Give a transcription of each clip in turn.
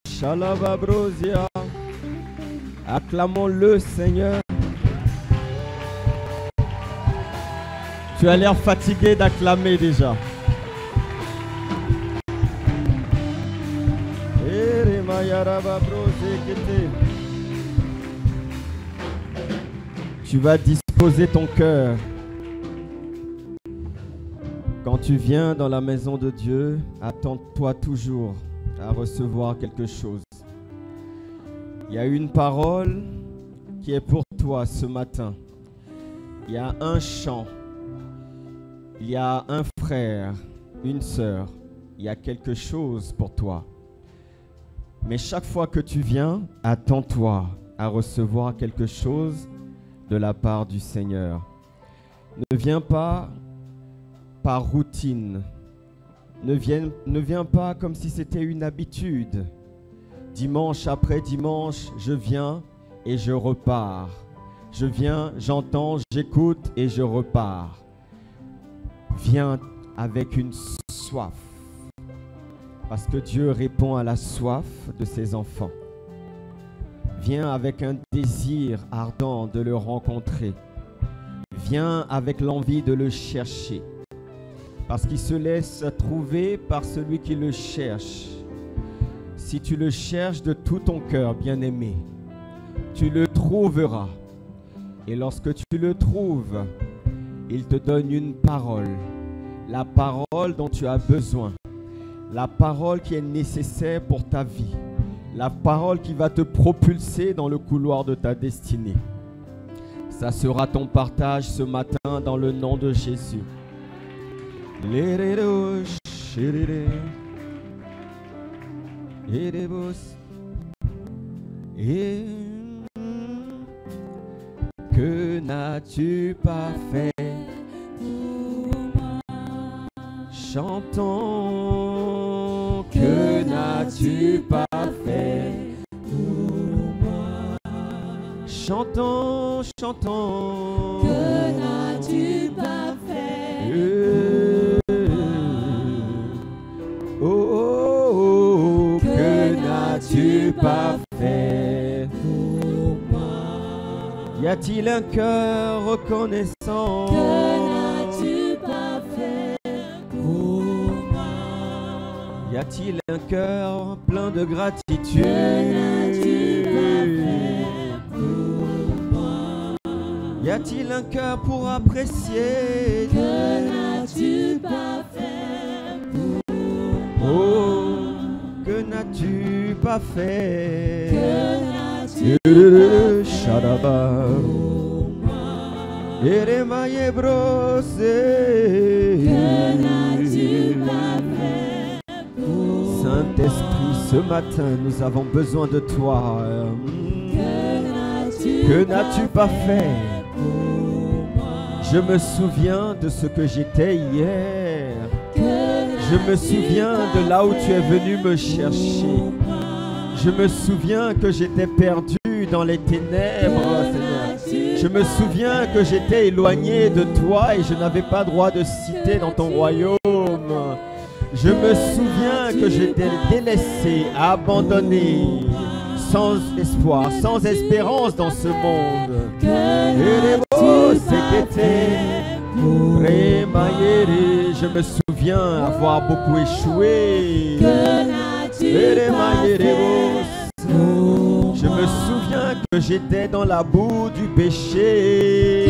Shalababrosia. Acclamons-le, Seigneur. Tu as l'air fatigué d'acclamer déjà. Tu vas disposer ton cœur. Quand tu viens dans la maison de Dieu, attends-toi toujours à recevoir quelque chose. Il y a une parole qui est pour toi ce matin. Il y a un chant. Il y a un frère, une sœur. Il y a quelque chose pour toi. Mais chaque fois que tu viens, attends-toi à recevoir quelque chose de la part du Seigneur. Ne viens pas par routine. Ne viens pas comme si c'était une habitude. Dimanche après dimanche, je viens et je repars. Je viens, j'entends, j'écoute et je repars. Viens avec une soif. Parce que Dieu répond à la soif de ses enfants. Viens avec un désir ardent de le rencontrer. Viens avec l'envie de le chercher. Parce qu'il se laisse trouver par celui qui le cherche. Si tu le cherches de tout ton cœur, bien-aimé, tu le trouveras. Et lorsque tu le trouves, il te donne une parole. La parole dont tu as besoin. La parole qui est nécessaire pour ta vie. La parole qui va te propulser dans le couloir de ta destinée. Ça sera ton partage ce matin dans le nom de Jésus. Et que n'as-tu pas fait pour moi? Chantons. Que n'as-tu pas fait pour moi? Chantons, chantons. Que n'as-tu pas fait oh, oh, oh, que n'as-tu pas fait pour moi? Y a-t-il un cœur reconnaissant? Que n'as-tu pas fait pour moi? Y a-t-il un cœur plein de gratitude? Que n'as-tu pas fait pour moi? Y a-t-il un cœur pour apprécier? Que n'as-tu pas fait pour moi? Oh, que n'as-tu pas fait? Que n'as-tu Que n'as-tu pas fait pour moi? Saint-Esprit, ce matin, nous avons besoin de toi. Que n'as-tu pas fait? Je me souviens de ce que j'étais hier. Je me souviens de là où tu es venu me chercher. Je me souviens que j'étais perdu dans les ténèbres, Seigneur. Je me souviens que j'étais éloigné de toi et je n'avais pas droit de citer dans ton royaume. Je me souviens que j'étais délaissé, abandonné, sans espoir, sans espérance dans ce monde. Je me souviens avoir beaucoup échoué. Je me souviens que j'étais dans la boue du péché.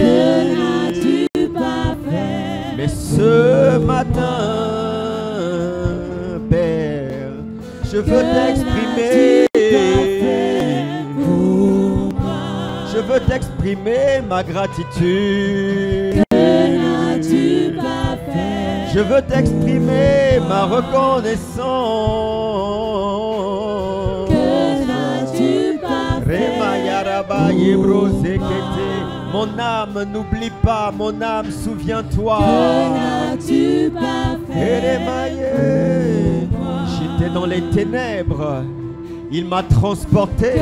Mais ce matin, Père, je veux t'exprimer. Je veux t'exprimer ma gratitude. Je veux t'exprimer ma reconnaissance. Mon âme, n'oublie pas, mon âme, souviens-toi. J'étais dans les ténèbres. Il m'a transporté.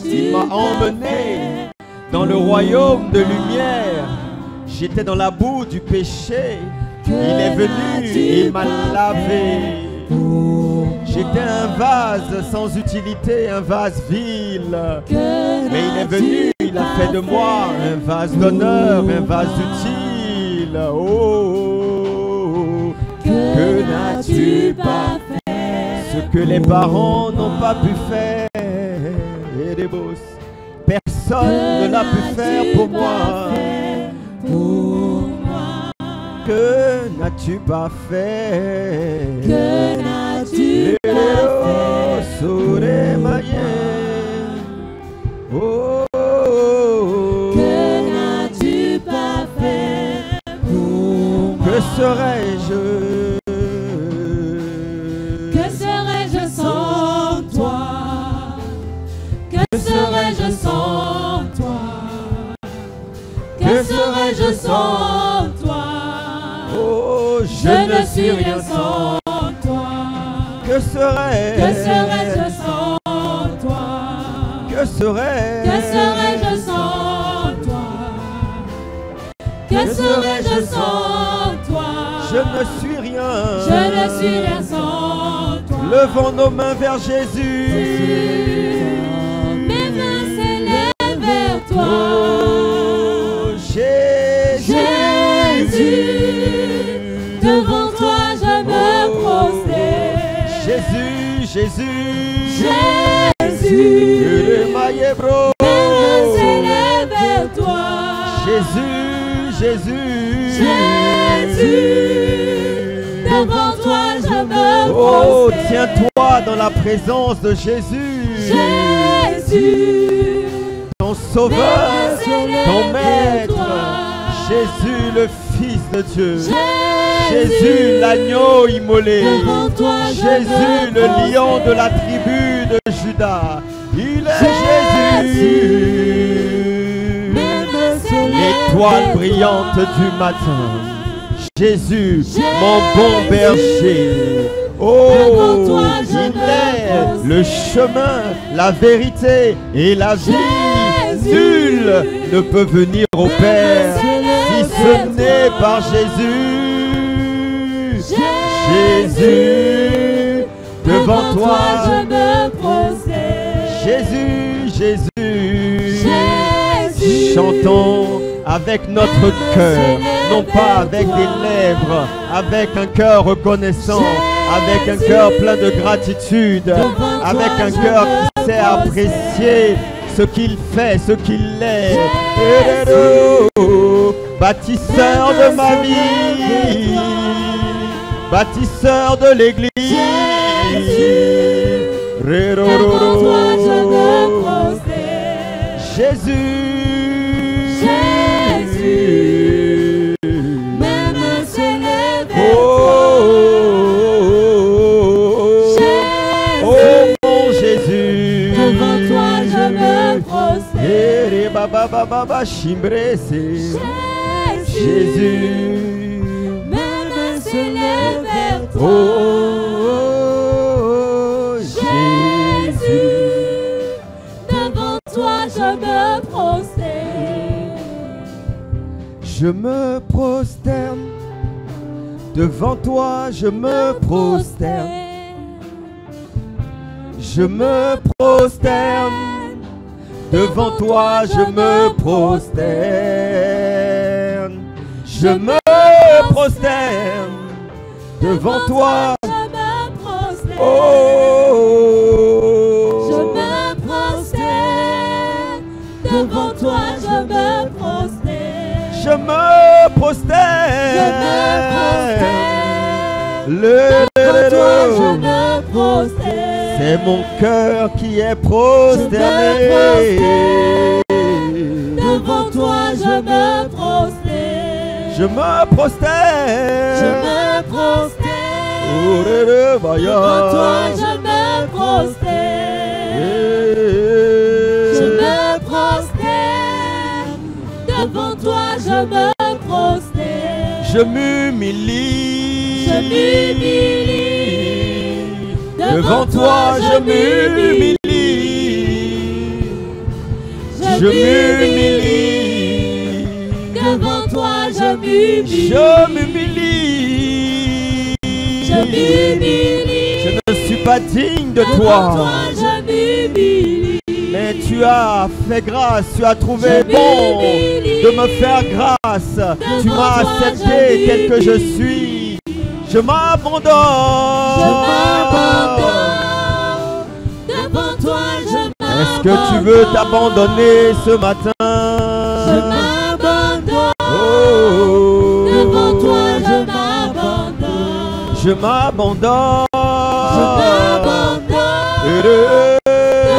Il m'a emmené dans le royaume de lumière. J'étais dans la boue du péché. Il est venu et il m'a lavé. J'étais un vase sans utilité, un vase vil. Mais il est venu, il a fait de moi un vase d'honneur, un vase utile. Oh, que n'as-tu pas fait? Ce que les parents n'ont pas pu faire. Et des bosses. Personne ne l'a pu faire pour moi. Que n'as-tu pas fait? Que n'as-tu pas fait? Sur les oh, que n'as-tu pas fait pour moi? que serais-je? Que serais-je sans toi? Que serais-je sans toi? Que serais-je sans toi? Oh, Je ne suis rien sans toi. Que serais-je sans toi? Que serais-je sans toi? Que serais-je sans toi? Je ne suis rien. Je ne suis rien sans toi. Levons nos mains vers Jésus. Mes mains s'élèvent vers toi. Oh, Jésus. Devant toi je me prosterne. Jésus. Mes mains s'élèvent vers toi. Jésus. Devant toi je me prosterne. Oh, tiens-toi dans la présence de Jésus. Ton sauveur, ton maître. Jésus, le Fils de Dieu. Jésus, l'agneau immolé. Jésus, le lion de la tribu de Juda. Il est Jésus. L'étoile brillante du matin. Jésus, mon bon berger. Oh, il est le chemin, la vérité et la vie. Nul ne peut venir au Père si ce n'est par Jésus. Jésus, devant toi je me prosterne. Jésus. Chantons avec notre cœur, non pas avec des lèvres, avec un cœur reconnaissant, avec un cœur plein de gratitude, avec un cœur qui sait apprécier ce qu'il fait, ce qu'il est. Bâtisseur de ma vie, bâtisseur de l'église. Jésus. Même s'élève. Oh mon Jésus. Devant toi je me prosterne. Jésus. Même s'élève vers toi. Oh Jésus. Devant toi je me prosterne. Je me prosterne. Devant toi je me prosterne. Je me prosterne. Devant toi je me prosterne. Je me prosterne. Devant toi. Oh. Je me prosterne. Devant toi je me prosterne. Je me prosterne. Devant toi je me prosterne. C'est mon cœur qui est prosterné. Devant toi je me prosterne. Je me prosterne. Je me prosterne. Devant Devant toi je me prosterne. Je me prosterne. Devant toi je me prosterne. Je m'humilie. Je m'humilie. Devant toi je m'humilie. Je m'humilie. Devant toi je m'humilie. Je m'humilie. Je m'humilie. Je ne suis pas digne de Devant toi. toi, je m'humilie. Mais tu as fait grâce, tu as trouvé Je bon m'humilie. de me faire grâce. Tu Devant m'as toi, accepté je tel que je m'humilie. suis. Je m'abandonne. Je m'abandonne. Devant toi, je m'abandonne. Est-ce que tu veux t'abandonner ce matin? Je m'abandonne. Oh, Devant toi, je m'abandonne. je m'abandonne. Je m'abandonne. Je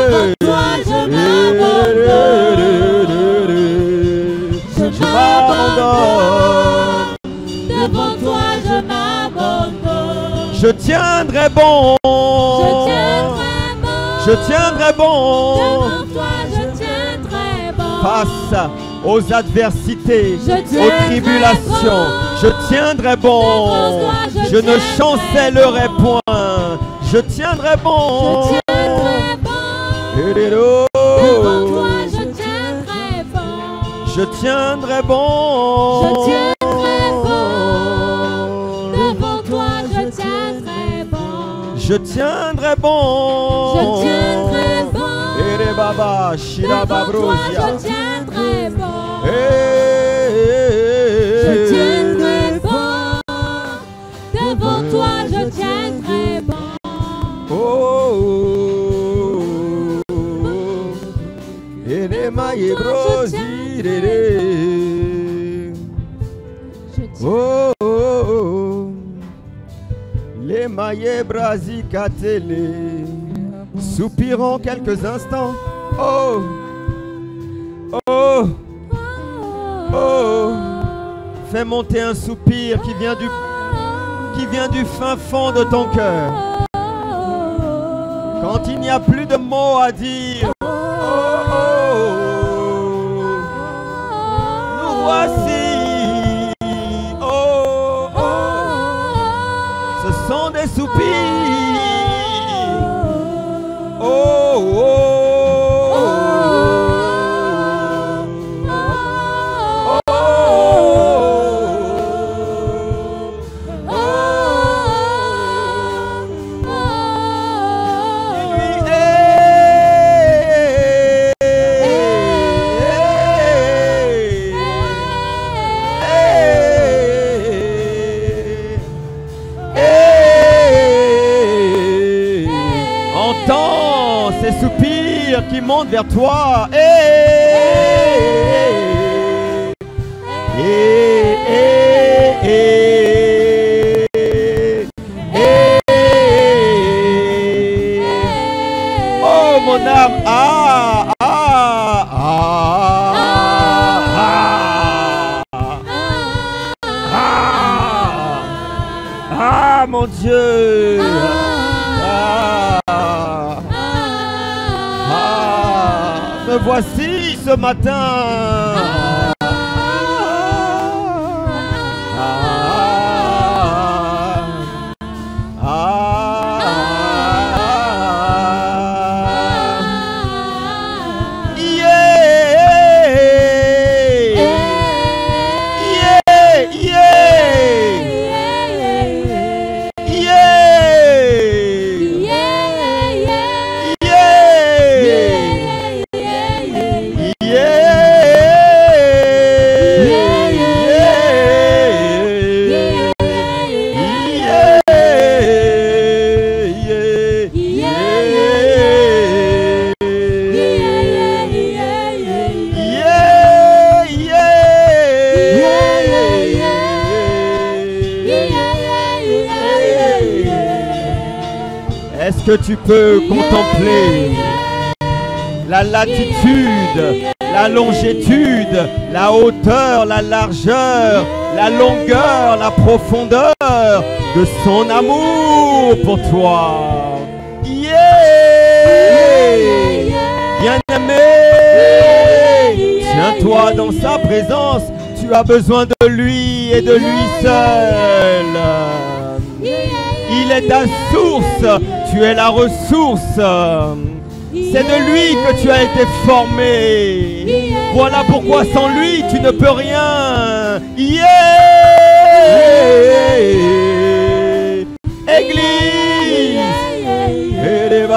Devant toi, je m'abandonne. Je m'abandonne. Devant toi, je m'abandonne. Je tiendrai bon. Je tiendrai bon. Je tiendrai bon. Devant toi, je tiendrai bon. Face aux adversités, Je aux tiendrai tribulations, bon. je tiendrai bon. Devant toi, je Je ne tiendrai chancellerai bon. point. Je tiendrai bon. Je tiendrai bon. Hello. Devant toi, je tiendrai bon. Je tiendrai bon. Je tiendrai bon. Devant toi, je tiendrai bon. Je tiendrai bon. Je tiendrai bon. Et les baba, shira Devant toi, babrosia. je tiendrai bon. Je Je tiendrai bon. Devant toi, je tiendrai bon. Oh, et les mailles brosiré. Je tiendrai Oh, les mailles brasicatélé. Soupirons quelques instants. Oh, oh, oh. Fais monter un soupir qui vient du fin fond de ton cœur. Quand il n'y a plus de mots à dire, oh, oh, nous voici. Oh, oh, ce sont des soupirs. Oh, oh, entends ces soupirs qui montent vers toi. Oh mon âme, ah, ah, ah, ah, ah, mon Dieu. Me voici ce matin. Est-ce que tu peux contempler la latitude, la longitude, la hauteur, la largeur, la longueur, la profondeur de son amour pour toi? Bien-aimé, tiens-toi dans sa présence. Tu as besoin de lui et de lui seul. Il est ta source, tu es la ressource. C'est de lui que tu as été formé. Voilà pourquoi sans lui tu ne peux rien. Église,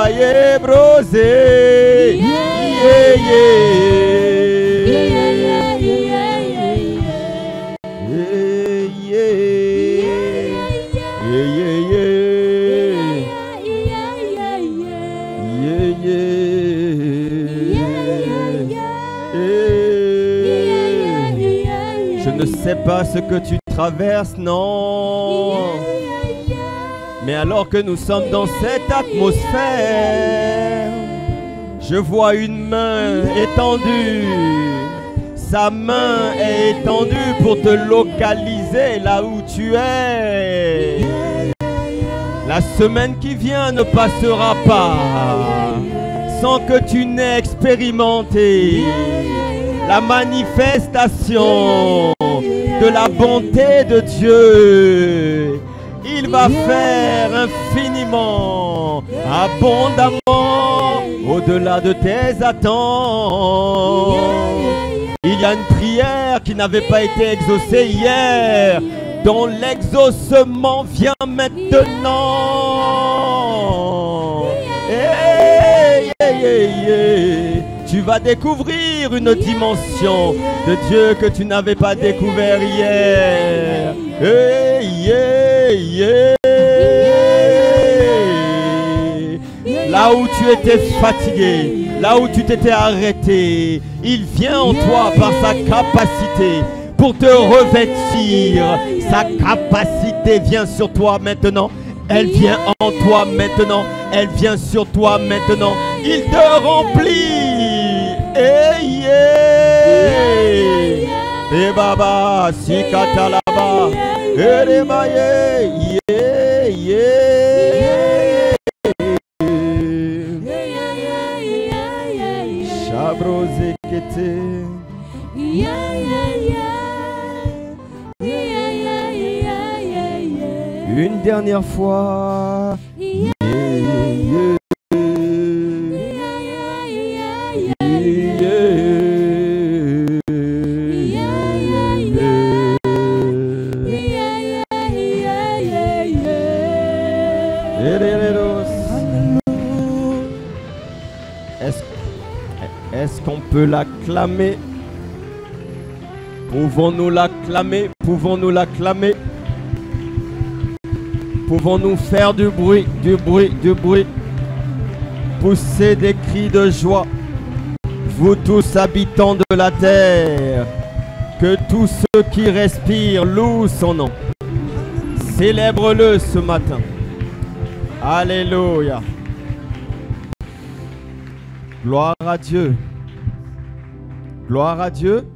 baye brosé. Yeah, Je ne sais pas ce que tu traverses, non. Mais alors que nous sommes dans cette atmosphère, je vois une main étendue. Sa main est étendue pour te localiser là où tu es. La semaine qui vient ne passera pas sans que tu n'aies expérimenté la manifestation de la bonté de Dieu. Il va faire infiniment, abondamment, au-delà de tes attentes. Il y a une prière qui n'avait pas été exaucée hier, dont l'exaucement vient maintenant. Tu vas découvrir une dimension de Dieu que tu n'avais pas découvert hier. Là où tu étais fatigué, là où tu t'étais arrêté, il vient en toi par sa capacité pour te revêtir. Sa capacité vient sur toi maintenant. Elle vient en toi maintenant. Elle vient sur toi maintenant. Il te remplit. Et baba, si katalaba, et maye, Chabrosé kete. Une dernière fois. Est-ce qu'on peut l'acclamer? Pouvons-nous l'acclamer? Pouvons-nous l'acclamer? Pouvons-nous faire du bruit, du bruit, du bruit? Pousser des cris de joie. Vous tous habitants de la terre, que tous ceux qui respirent louent son nom. Célèbre-le ce matin. Alléluia. Gloire à Dieu. Gloire à Dieu.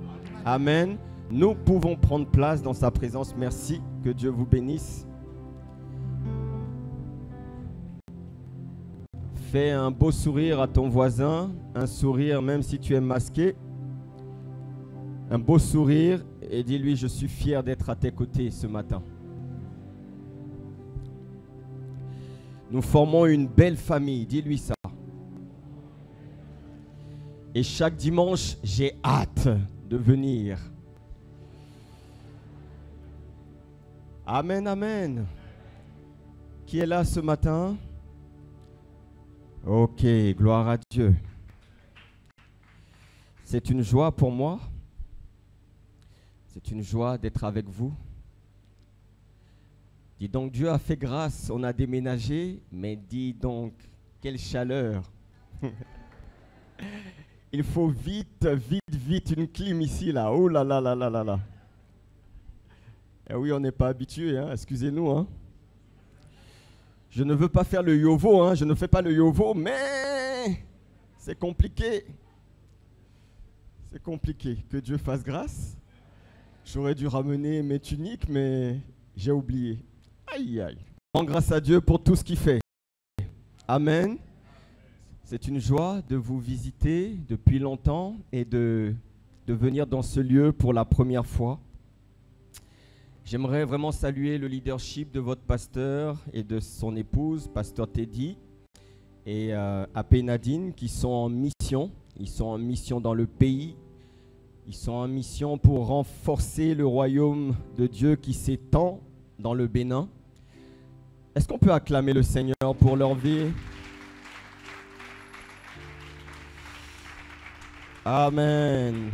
Amen. Nous pouvons prendre place dans sa présence. Merci. Que Dieu vous bénisse. Fais un beau sourire à ton voisin. Un sourire même si tu es masqué. Un beau sourire et dis-lui: je suis fier d'être à tes côtés ce matin. Nous formons une belle famille. Dis-lui ça. Et chaque dimanche, j'ai hâte de venir. Amen, amen. Qui est là ce matin? Ok, gloire à Dieu. C'est une joie pour moi. C'est une joie d'être avec vous. Dis donc, Dieu a fait grâce, on a déménagé, mais dis donc, quelle chaleur. Il faut vite, vite, vite une clim ici, là. Oh là là là là là là. Eh oui, on n'est pas habitué, hein. Excusez-nous, hein. Je ne veux pas faire le yovo, hein. Je ne fais pas le yovo, mais c'est compliqué. C'est compliqué. Que Dieu fasse grâce. J'aurais dû ramener mes tuniques, mais j'ai oublié. Aïe, aïe. Rends grâce à Dieu pour tout ce qu'il fait. Amen. C'est une joie de vous visiter depuis longtemps et de venir dans ce lieu pour la première fois. J'aimerais vraiment saluer le leadership de votre pasteur et de son épouse, pasteur Teddy, et Apé Nadine, qui sont en mission. Ils sont en mission dans le pays. Ils sont en mission pour renforcer le royaume de Dieu qui s'étend dans le Bénin. Est-ce qu'on peut acclamer le Seigneur pour leur vie? Amen.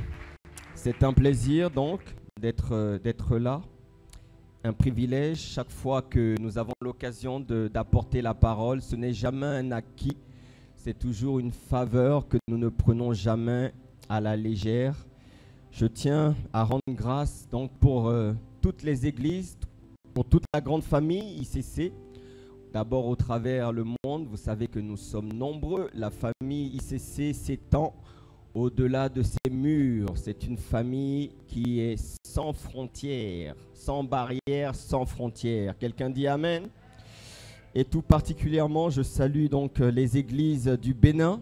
C'est un plaisir donc d'être là. Un privilège chaque fois que nous avons l'occasion d'apporter la parole. Ce n'est jamais un acquis. C'est toujours une faveur que nous ne prenons jamais à la légère. Je tiens à rendre grâce donc pour toutes les églises, pour toute la grande famille ICC. D'abord au travers le monde, vous savez que nous sommes nombreux. La famille ICC s'étend au-delà de ces murs. C'est une famille qui est sans frontières, sans barrières, sans frontières. Quelqu'un dit Amen? Et tout particulièrement, je salue donc les églises du Bénin.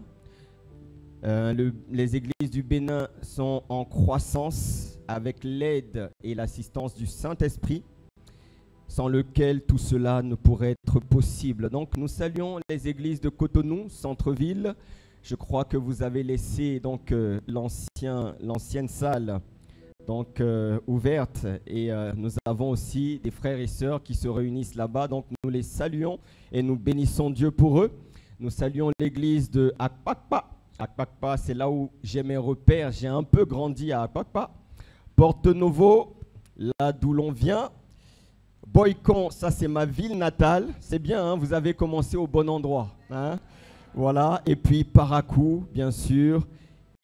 Les églises du Bénin sont en croissance avec l'aide et l'assistance du Saint-Esprit, sans lequel tout cela ne pourrait être possible. Donc nous saluons les églises de Cotonou, centre-ville. Je crois que vous avez laissé donc l'ancienne salle donc ouverte et nous avons aussi des frères et sœurs qui se réunissent là-bas. Donc nous les saluons et nous bénissons Dieu pour eux. Nous saluons l'église de Akpakpa. Akpakpa, c'est là où j'ai mes repères. J'ai un peu grandi à Akpakpa. Porto Novo, là d'où l'on vient. Boycon, ça c'est ma ville natale. C'est bien, hein, vous avez commencé au bon endroit. Hein? Voilà, et puis Parakou, bien sûr.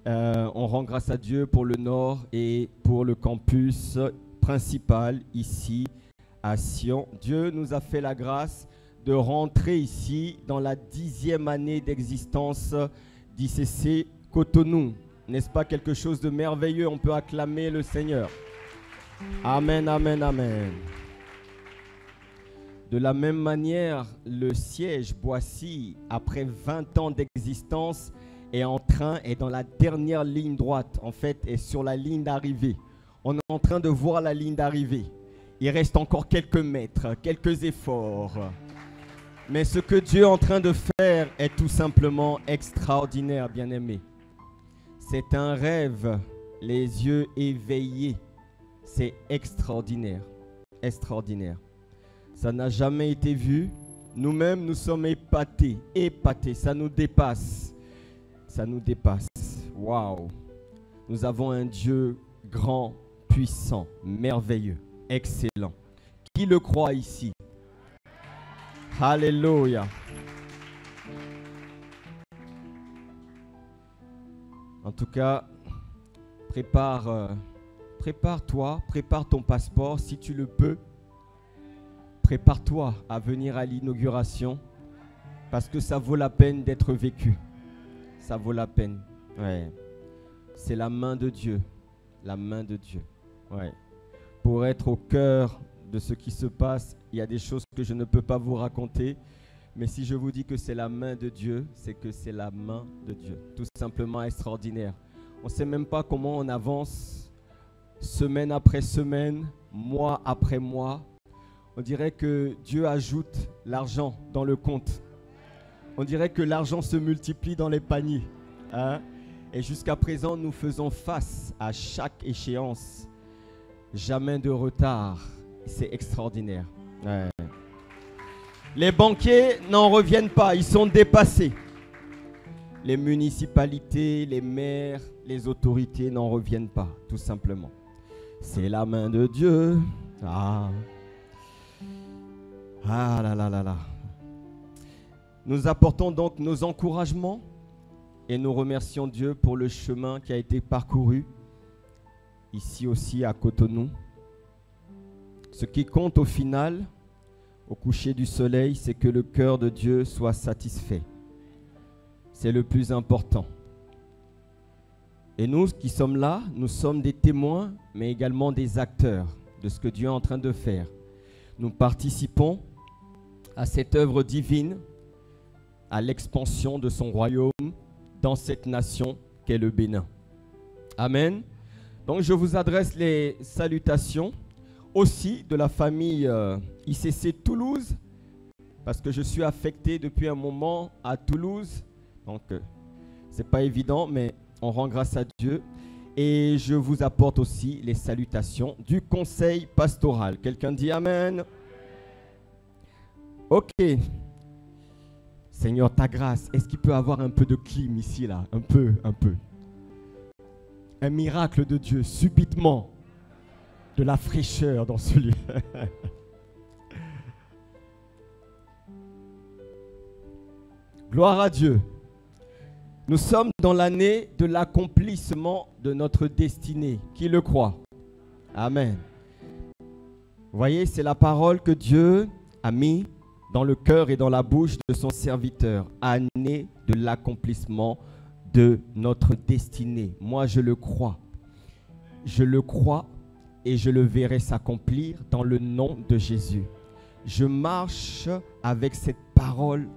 On rend grâce à Dieu pour le Nord et pour le campus principal ici à Sion. Dieu nous a fait la grâce de rentrer ici dans la 10e année d'existence d'ICC Cotonou. N'est-ce pas quelque chose de merveilleux? On peut acclamer le Seigneur. Amen, amen, amen. De la même manière, le siège Boissy, après 20 ans d'existence, est dans la dernière ligne droite, en fait, est sur la ligne d'arrivée. On est en train de voir la ligne d'arrivée. Il reste encore quelques mètres, quelques efforts. Mais ce que Dieu est en train de faire est tout simplement extraordinaire, bien-aimés. C'est un rêve, les yeux éveillés. C'est extraordinaire, extraordinaire. Ça n'a jamais été vu. Nous-mêmes, nous sommes épatés, ça nous dépasse. Ça nous dépasse. Waouh! Nous avons un Dieu grand, puissant, merveilleux, excellent. Qui le croit ici? Alléluia! En tout cas, prépare-toi, prépare ton passeport si tu le peux. Prépare-toi à venir à l'inauguration parce que ça vaut la peine d'être vécu. Ça vaut la peine. Ouais. C'est la main de Dieu. La main de Dieu. Ouais. Pour être au cœur de ce qui se passe, il y a des choses que je ne peux pas vous raconter. Mais si je vous dis que c'est la main de Dieu, c'est que c'est la main de Dieu. Tout simplement extraordinaire. On ne sait même pas comment on avance semaine après semaine, mois après mois. On dirait que Dieu ajoute l'argent dans le compte. On dirait que l'argent se multiplie dans les paniers. Hein? Et jusqu'à présent, nous faisons face à chaque échéance. Jamais de retard. C'est extraordinaire. Ouais. Les banquiers n'en reviennent pas. Ils sont dépassés. Les municipalités, les maires, les autorités n'en reviennent pas, tout simplement. C'est la main de Dieu. Ah là là là là. Nous apportons donc nos encouragements et nous remercions Dieu pour le chemin qui a été parcouru ici aussi à Cotonou. Ce qui compte au final, au coucher du soleil, c'est que le cœur de Dieu soit satisfait. C'est le plus important. Et nous qui sommes là, nous sommes des témoins, mais également des acteurs de ce que Dieu est en train de faire. Nous participons à cette œuvre divine, à l'expansion de son royaume dans cette nation qu'est le Bénin. Amen. Donc je vous adresse les salutations aussi de la famille ICC Toulouse, parce que je suis affecté depuis un moment à Toulouse. Donc c'est pas évident, mais on rend grâce à Dieu. Et je vous apporte aussi les salutations du conseil pastoral. Quelqu'un dit Amen. Ok. Seigneur, ta grâce, est-ce qu'il peut y avoir un peu de clim ici, là? Un peu. un miracle de Dieu, subitement, de la fraîcheur dans ce lieu. Gloire à Dieu. Nous sommes dans l'année de l'accomplissement de notre destinée. Qui le croit? Amen. Vous voyez, c'est la parole que Dieu a mis dans le cœur et dans la bouche de son serviteur. Année de l'accomplissement de notre destinée. Moi, je le crois. Je le crois et je le verrai s'accomplir dans le nom de Jésus. Je marche avec cette parole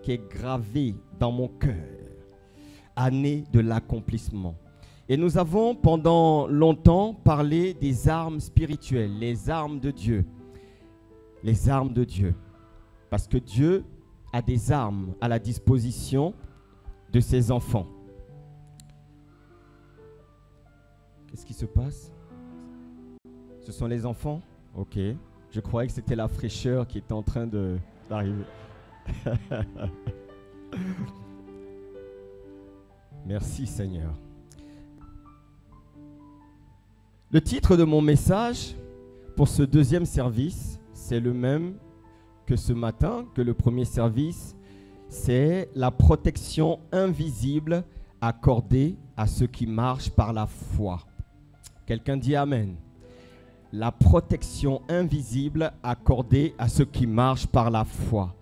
qui est gravée dans mon cœur. Année de l'accomplissement. Et nous avons pendant longtemps parlé des armes spirituelles, les armes de Dieu. Les armes de Dieu. Parce que Dieu a des armes à la disposition de ses enfants. Qu'est-ce qui se passe? Ce sont les enfants? Ok. Je croyais que c'était la fraîcheur qui était en train d'arriver. Merci Seigneur. Le titre de mon message pour ce deuxième service, c'est le même que ce matin, que le premier service. C'est la protection invisible accordée à ceux qui marchent par la foi. Quelqu'un dit Amen. La protection invisible accordée à ceux qui marchent par la foi.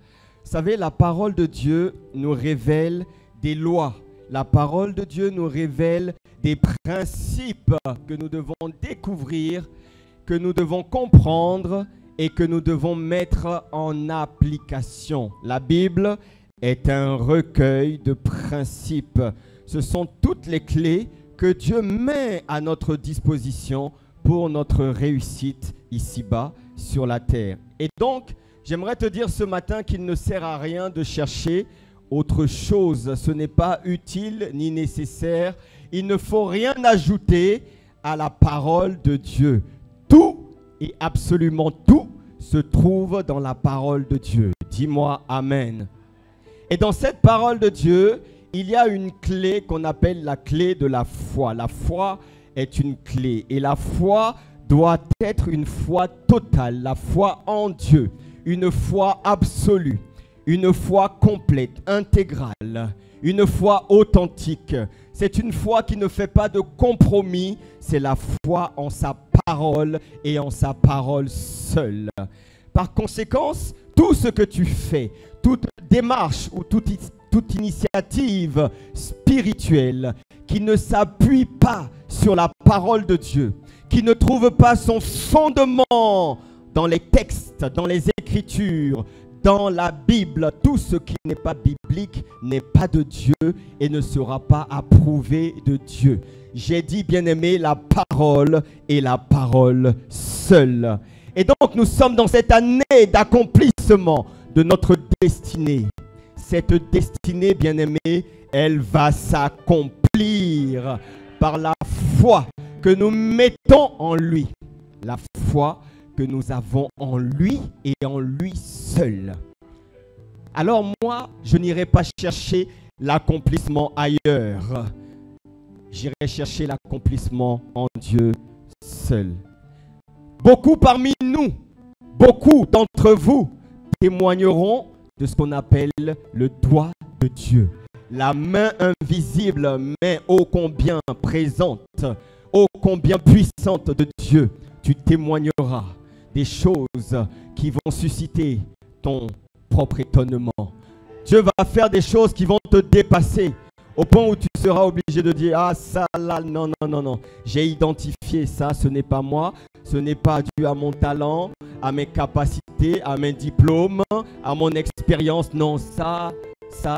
Vous savez, la parole de Dieu nous révèle des lois. La parole de Dieu nous révèle des principes que nous devons découvrir, que nous devons comprendre et que nous devons mettre en application. La Bible est un recueil de principes. Ce sont toutes les clés que Dieu met à notre disposition pour notre réussite ici-bas sur la terre. Et donc, j'aimerais te dire ce matin qu'il ne sert à rien de chercher autre chose. Ce n'est pas utile ni nécessaire. Il ne faut rien ajouter à la parole de Dieu. Tout et absolument tout se trouve dans la parole de Dieu. Dis-moi Amen. Et dans cette parole de Dieu, il y a une clé qu'on appelle la clé de la foi. La foi est une clé et la foi doit être une foi totale, la foi en Dieu, une foi absolue, une foi complète, intégrale, une foi authentique. C'est une foi qui ne fait pas de compromis, c'est la foi en sa parole et en sa parole seule. Par conséquent, tout ce que tu fais, toute démarche ou toute initiative spirituelle qui ne s'appuie pas sur la parole de Dieu, qui ne trouve pas son fondement dans les textes, dans les Écritures, dans la Bible, tout ce qui n'est pas biblique n'est pas de Dieu et ne sera pas approuvé de Dieu. J'ai dit, bien-aimé, la parole et la parole seule. Et donc, nous sommes dans cette année d'accomplissement de notre destinée. Cette destinée, bien-aimé, elle va s'accomplir par la foi que nous mettons en lui. La foi que nous avons en lui et en lui seul. Alors moi, je n'irai pas chercher l'accomplissement ailleurs. J'irai chercher l'accomplissement en Dieu seul. Beaucoup parmi nous, beaucoup d'entre vous témoigneront de ce qu'on appelle le doigt de Dieu. La main invisible, mais ô combien présente, ô combien puissante de Dieu. Tu témoigneras des choses qui vont susciter ton propre étonnement. Dieu va faire des choses qui vont te dépasser au point où tu seras obligé de dire « Ah ça là, non, non, non, non, j'ai identifié ça, ce n'est pas moi, ce n'est pas dû à mon talent, à mes capacités, à mes diplômes, à mon expérience. Non, ça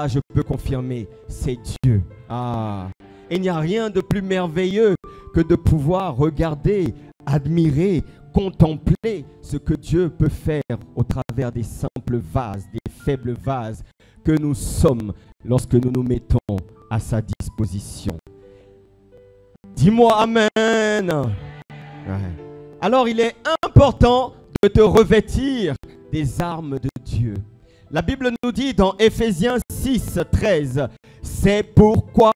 je peux confirmer, c'est Dieu. » Ah, et il n'y a rien de plus merveilleux que de pouvoir regarder, admirer, contempler ce que Dieu peut faire au travers des simples vases, des faibles vases que nous sommes lorsque nous nous mettons à sa disposition. Dis-moi Amen. Ouais. Alors il est important de te revêtir des armes de Dieu. La Bible nous dit dans Éphésiens 6, 13, c'est pourquoi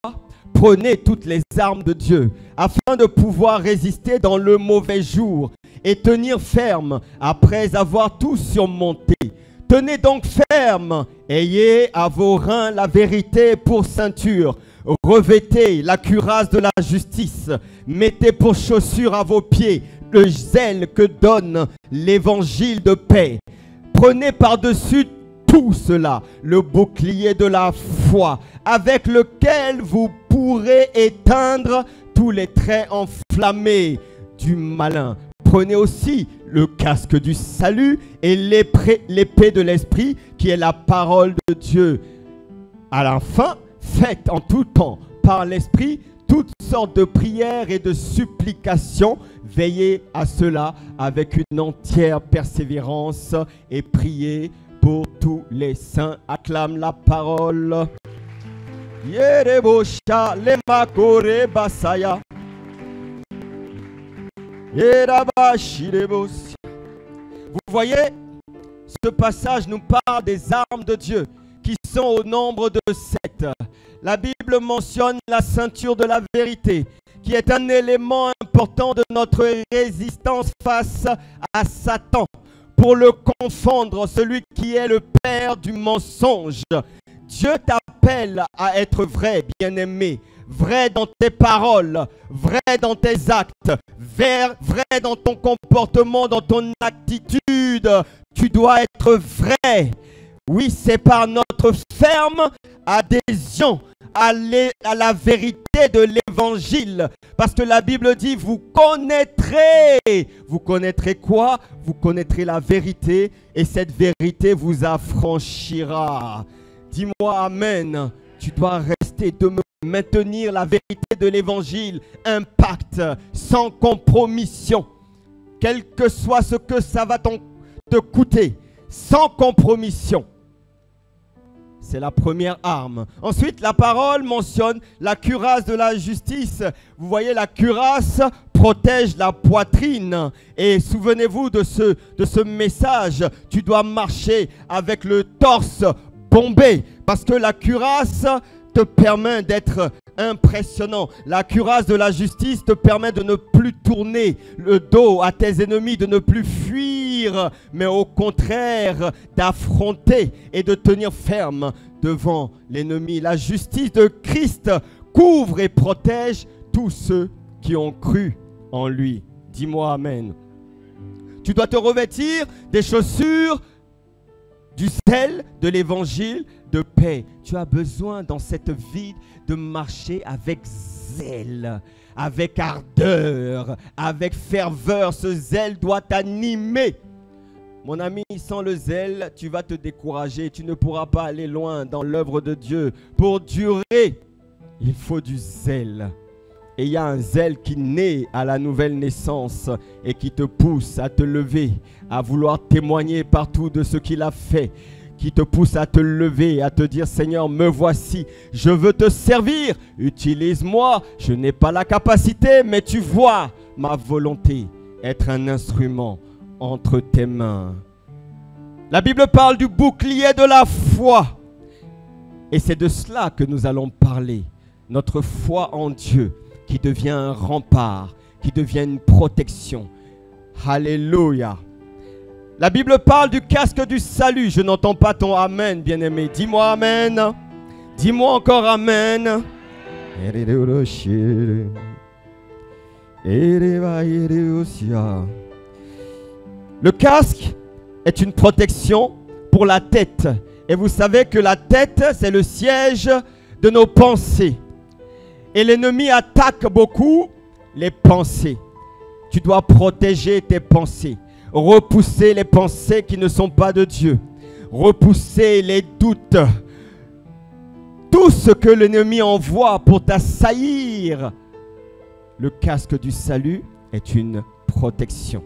Prenez toutes les armes de Dieu afin de pouvoir résister dans le mauvais jour et tenir ferme après avoir tout surmonté. Tenez donc ferme, ayez à vos reins la vérité pour ceinture. Revêtez la cuirasse de la justice, mettez pour chaussure à vos pieds le zèle que donne l'évangile de paix. Prenez par-dessus tout cela le bouclier de la foi, avec lequel vous pourrez éteindre tous les traits enflammés du malin. Prenez aussi le casque du salut et l'épée de l'esprit qui est la parole de Dieu. À la fin, faites en tout temps par l'esprit toutes sortes de prières et de supplications. Veillez à cela avec une entière persévérance et priez pour tous les saints. Acclame la parole. Yerebosha lemakore basaya. Vous voyez, ce passage nous parle des armes de Dieu qui sont au nombre de 7. La Bible mentionne la ceinture de la vérité, qui est un élément important de notre résistance face à Satan, pour le confondre, celui qui est le père du mensonge. Dieu t'appelle à être vrai, bien-aimé, vrai dans tes paroles, vrai dans tes actes, vrai dans ton comportement, dans ton attitude. Tu dois être vrai. Oui, c'est par notre ferme adhésion à la vérité de l'évangile. Parce que la Bible dit, vous connaîtrez. Vous connaîtrez quoi? Vous connaîtrez la vérité et cette vérité vous affranchira. Dis-moi amen. Tu dois rester, maintenir la vérité de l'évangile intacte, sans compromission. Quel que soit ce que ça va te coûter, sans compromission. C'est la première arme. Ensuite, la parole mentionne la cuirasse de la justice. Vous voyez, la cuirasse protège la poitrine. Et souvenez-vous de ce message. Tu dois marcher avec le torse bombé. Parce que la cuirasse te permet d'être impressionnant. La cuirasse de la justice te permet de ne plus tourner le dos à tes ennemis, de ne plus fuir, mais au contraire d'affronter et de tenir ferme devant l'ennemi. La justice de Christ couvre et protège tous ceux qui ont cru en lui. Dis-moi amen. Tu dois te revêtir des chaussures du zèle de l'évangile de paix. Tu as besoin dans cette vie de marcher avec zèle, avec ardeur, avec ferveur. Ce zèle doit t'animer. Mon ami, sans le zèle, tu vas te décourager. Tu ne pourras pas aller loin dans l'œuvre de Dieu. Pour durer, il faut du zèle. Et il y a un zèle qui naît à la nouvelle naissance et qui te pousse à te lever, à vouloir témoigner partout de ce qu'il a fait, qui te pousse à te lever, à te dire, Seigneur, me voici, je veux te servir, utilise-moi, je n'ai pas la capacité, mais tu vois ma volonté, être un instrument entre tes mains. La Bible parle du bouclier de la foi. Et c'est de cela que nous allons parler. Notre foi en Dieu qui devient un rempart, qui devient une protection. Alléluia. La Bible parle du casque du salut. Je n'entends pas ton amen, bien-aimé. Dis-moi amen. Dis-moi encore amen. Le casque est une protection pour la tête. Et vous savez que la tête, c'est le siège de nos pensées. Et l'ennemi attaque beaucoup les pensées. Tu dois protéger tes pensées. Repousser les pensées qui ne sont pas de Dieu. Repousser les doutes. Tout ce que l'ennemi envoie pour t'assaillir. Le casque du salut est une protection.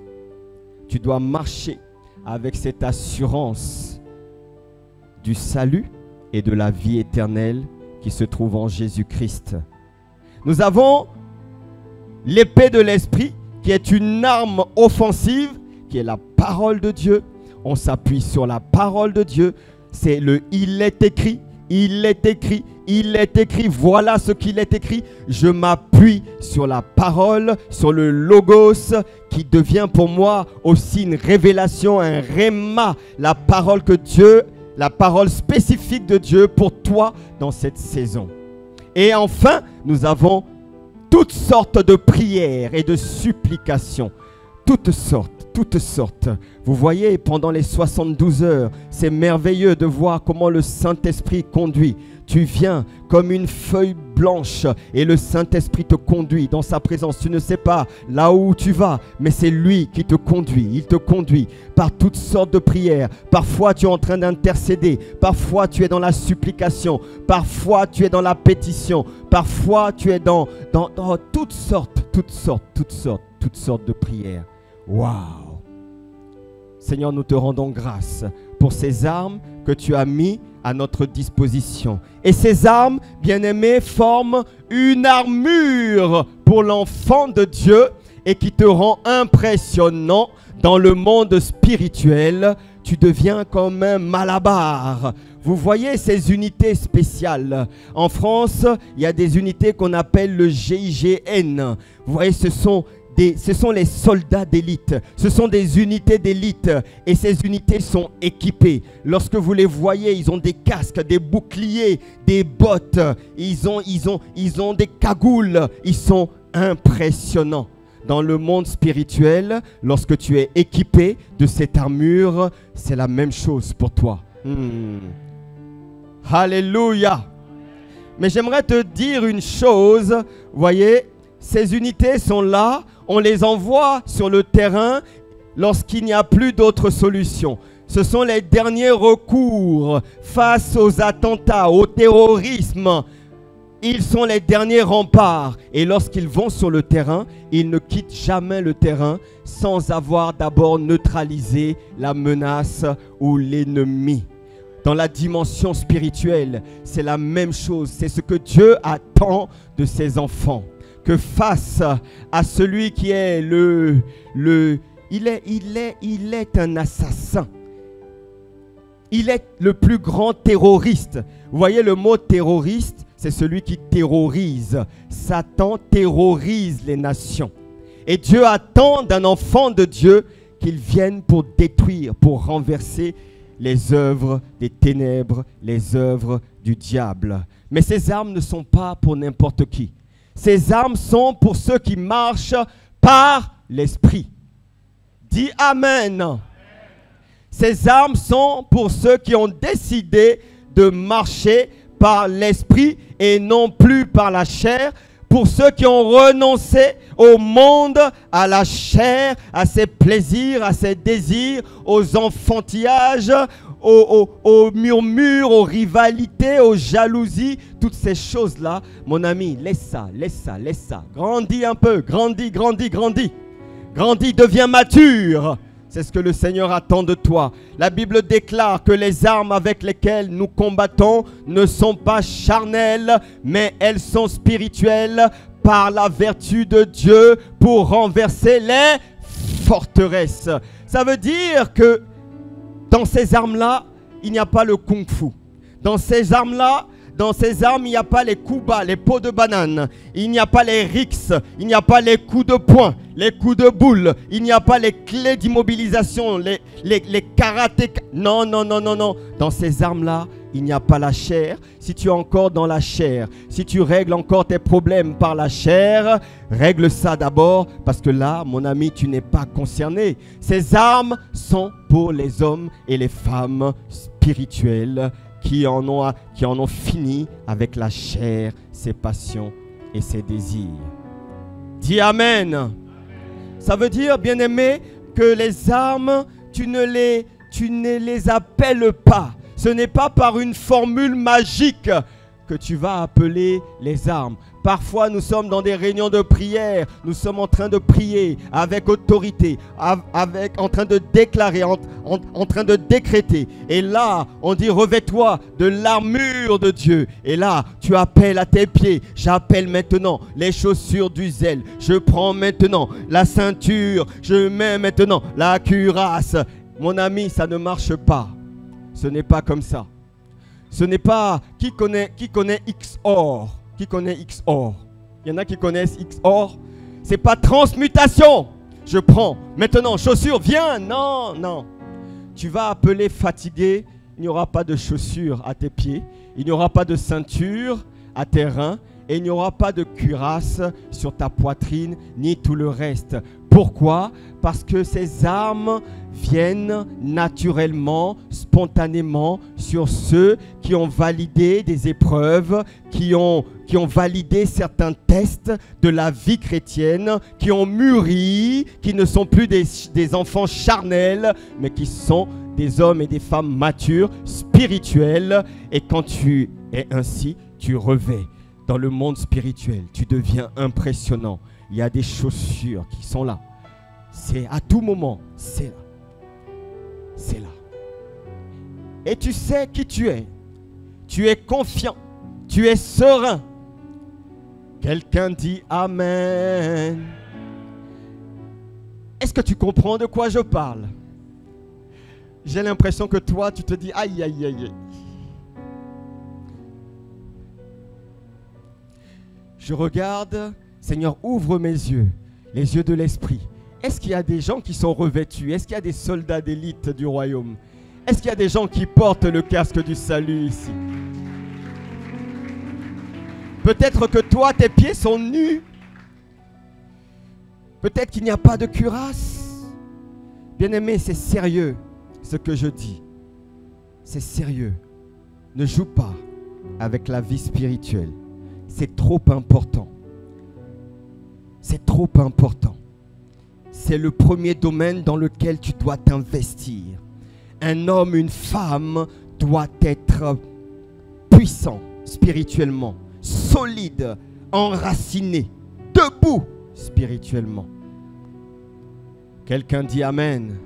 Tu dois marcher avec cette assurance du salut et de la vie éternelle qui se trouve en Jésus-Christ. Nous avons l'épée de l'esprit qui est une arme offensive, qui est la parole de Dieu. On s'appuie sur la parole de Dieu. C'est le « il est écrit », « il est écrit », il est écrit, voilà ce qu'il est écrit. Je m'appuie sur la parole, sur le logos qui devient pour moi aussi une révélation, un réma, la parole que Dieu, la parole spécifique de Dieu pour toi dans cette saison. Et enfin, nous avons toutes sortes de prières et de supplications. Toutes sortes. Vous voyez, pendant les 72 heures, c'est merveilleux de voir comment le Saint-Esprit conduit. Tu viens comme une feuille blanche et le Saint-Esprit te conduit dans sa présence. Tu ne sais pas là où tu vas, mais c'est lui qui te conduit. Il te conduit par toutes sortes de prières. Parfois, tu es en train d'intercéder. Parfois, tu es dans la supplication. Parfois, tu es dans la pétition. Parfois, tu es dans toutes sortes de prières. Waouh! Seigneur, nous te rendons grâce pour ces armes que tu as mis à notre disposition. Et ces armes, bien-aimés, forment une armure pour l'enfant de Dieu et qui te rend impressionnant dans le monde spirituel. Tu deviens comme un Malabar. Vous voyez ces unités spéciales. En France, il y a des unités qu'on appelle le GIGN. Vous voyez, ce sont les soldats d'élite, ce sont des unités d'élite et ces unités sont équipées. Lorsque vous les voyez, ils ont des casques, des boucliers, des bottes, ils ont des cagoules, ils sont impressionnants. Dans le monde spirituel, lorsque tu es équipé de cette armure, c'est la même chose pour toi. Alléluia. Mais j'aimerais te dire une chose, vous voyez, ces unités sont là, on les envoie sur le terrain lorsqu'il n'y a plus d'autre solution. Ce sont les derniers recours face aux attentats, au terrorisme. Ils sont les derniers remparts. Et lorsqu'ils vont sur le terrain, ils ne quittent jamais le terrain sans avoir d'abord neutralisé la menace ou l'ennemi. Dans la dimension spirituelle, c'est la même chose. C'est ce que Dieu attend de ses enfants. Que face à celui qui est il est un assassin. Il est le plus grand terroriste. Vous voyez, le mot terroriste, c'est celui qui terrorise. Satan terrorise les nations. Et Dieu attend d'un enfant de Dieu qu'il vienne pour détruire, pour renverser les œuvres des ténèbres, les œuvres du diable. Mais ces armes ne sont pas pour n'importe qui. Ces armes sont pour ceux qui marchent par l'Esprit. Dis Amen. Ces armes sont pour ceux qui ont décidé de marcher par l'Esprit et non plus par la chair. Pour ceux qui ont renoncé au monde, à la chair, à ses plaisirs, à ses désirs, aux enfantillages, aux murmures, aux rivalités, aux jalousies, toutes ces choses-là, mon ami, laisse ça. Grandis un peu, grandis. Grandis, deviens mature. C'est ce que le Seigneur attend de toi. La Bible déclare que les armes avec lesquelles nous combattons ne sont pas charnelles, mais elles sont spirituelles par la vertu de Dieu pour renverser les forteresses. Ça veut dire que dans ces armes-là, il n'y a pas le kung-fu. Dans ces armes-là, il n'y a pas les coups bas, les pots de banane. Il n'y a pas les rixes. Il n'y a pas les coups de poing, les coups de boule. Il n'y a pas les clés d'immobilisation, les karatés. Non. Dans ces armes-là, il n'y a pas la chair. Si tu es encore dans la chair, si tu règles encore tes problèmes par la chair, règle ça d'abord parce que là, mon ami, tu n'es pas concerné. Ces armes sont pour les hommes et les femmes spirituels qui en ont fini avec la chair, ses passions et ses désirs. Dis Amen. Ça veut dire, bien-aimé, que les armes, tu ne les appelles pas. Ce n'est pas par une formule magique que tu vas appeler les armes. Parfois, nous sommes dans des réunions de prière, nous sommes en train de prier avec autorité, en train de déclarer, en train de décréter. Et là, on dit revêt-toi de l'armure de Dieu. Et là, tu appelles à tes pieds. J'appelle maintenant les chaussures du zèle. Je prends maintenant la ceinture. Je mets maintenant la cuirasse. Mon ami, ça ne marche pas. Ce n'est pas comme ça. Ce n'est pas qui connaît XOR. Qui connaît XOR? Il y en a qui connaissent XOR. C'est pas transmutation. Je prends maintenant chaussures, viens. Non, non. Tu vas appeler fatigué. Il n'y aura pas de chaussures à tes pieds. Il n'y aura pas de ceinture à tes reins. Et il n'y aura pas de cuirasse sur ta poitrine, ni tout le reste. Pourquoi? Parce que ces armes viennent naturellement, spontanément sur ceux qui ont validé des épreuves, qui ont validé certains tests de la vie chrétienne, qui ont mûri, qui ne sont plus des enfants charnels, mais qui sont des hommes et des femmes matures, spirituels. Et quand tu es ainsi, tu revêts. Dans le monde spirituel, tu deviens impressionnant. Il y a des chaussures qui sont là. C'est à tout moment, c'est là. C'est là. Et tu sais qui tu es. Tu es confiant. Tu es serein. Quelqu'un dit Amen. Est-ce que tu comprends de quoi je parle? J'ai l'impression que toi, tu te dis aïe, aïe, aïe, aïe. Je regarde, Seigneur, ouvre mes yeux, les yeux de l'esprit. Est-ce qu'il y a des gens qui sont revêtus? Est-ce qu'il y a des soldats d'élite du royaume? Est-ce qu'il y a des gens qui portent le casque du salut ici? Peut-être que toi, tes pieds sont nus. Peut-être qu'il n'y a pas de cuirasse. Bien-aimé, c'est sérieux ce que je dis. C'est sérieux. Ne joue pas avec la vie spirituelle. C'est trop important. C'est trop important. C'est le premier domaine dans lequel tu dois t'investir. Un homme, une femme doit être puissant spirituellement, solide, enraciné, debout spirituellement. Quelqu'un dit Amen.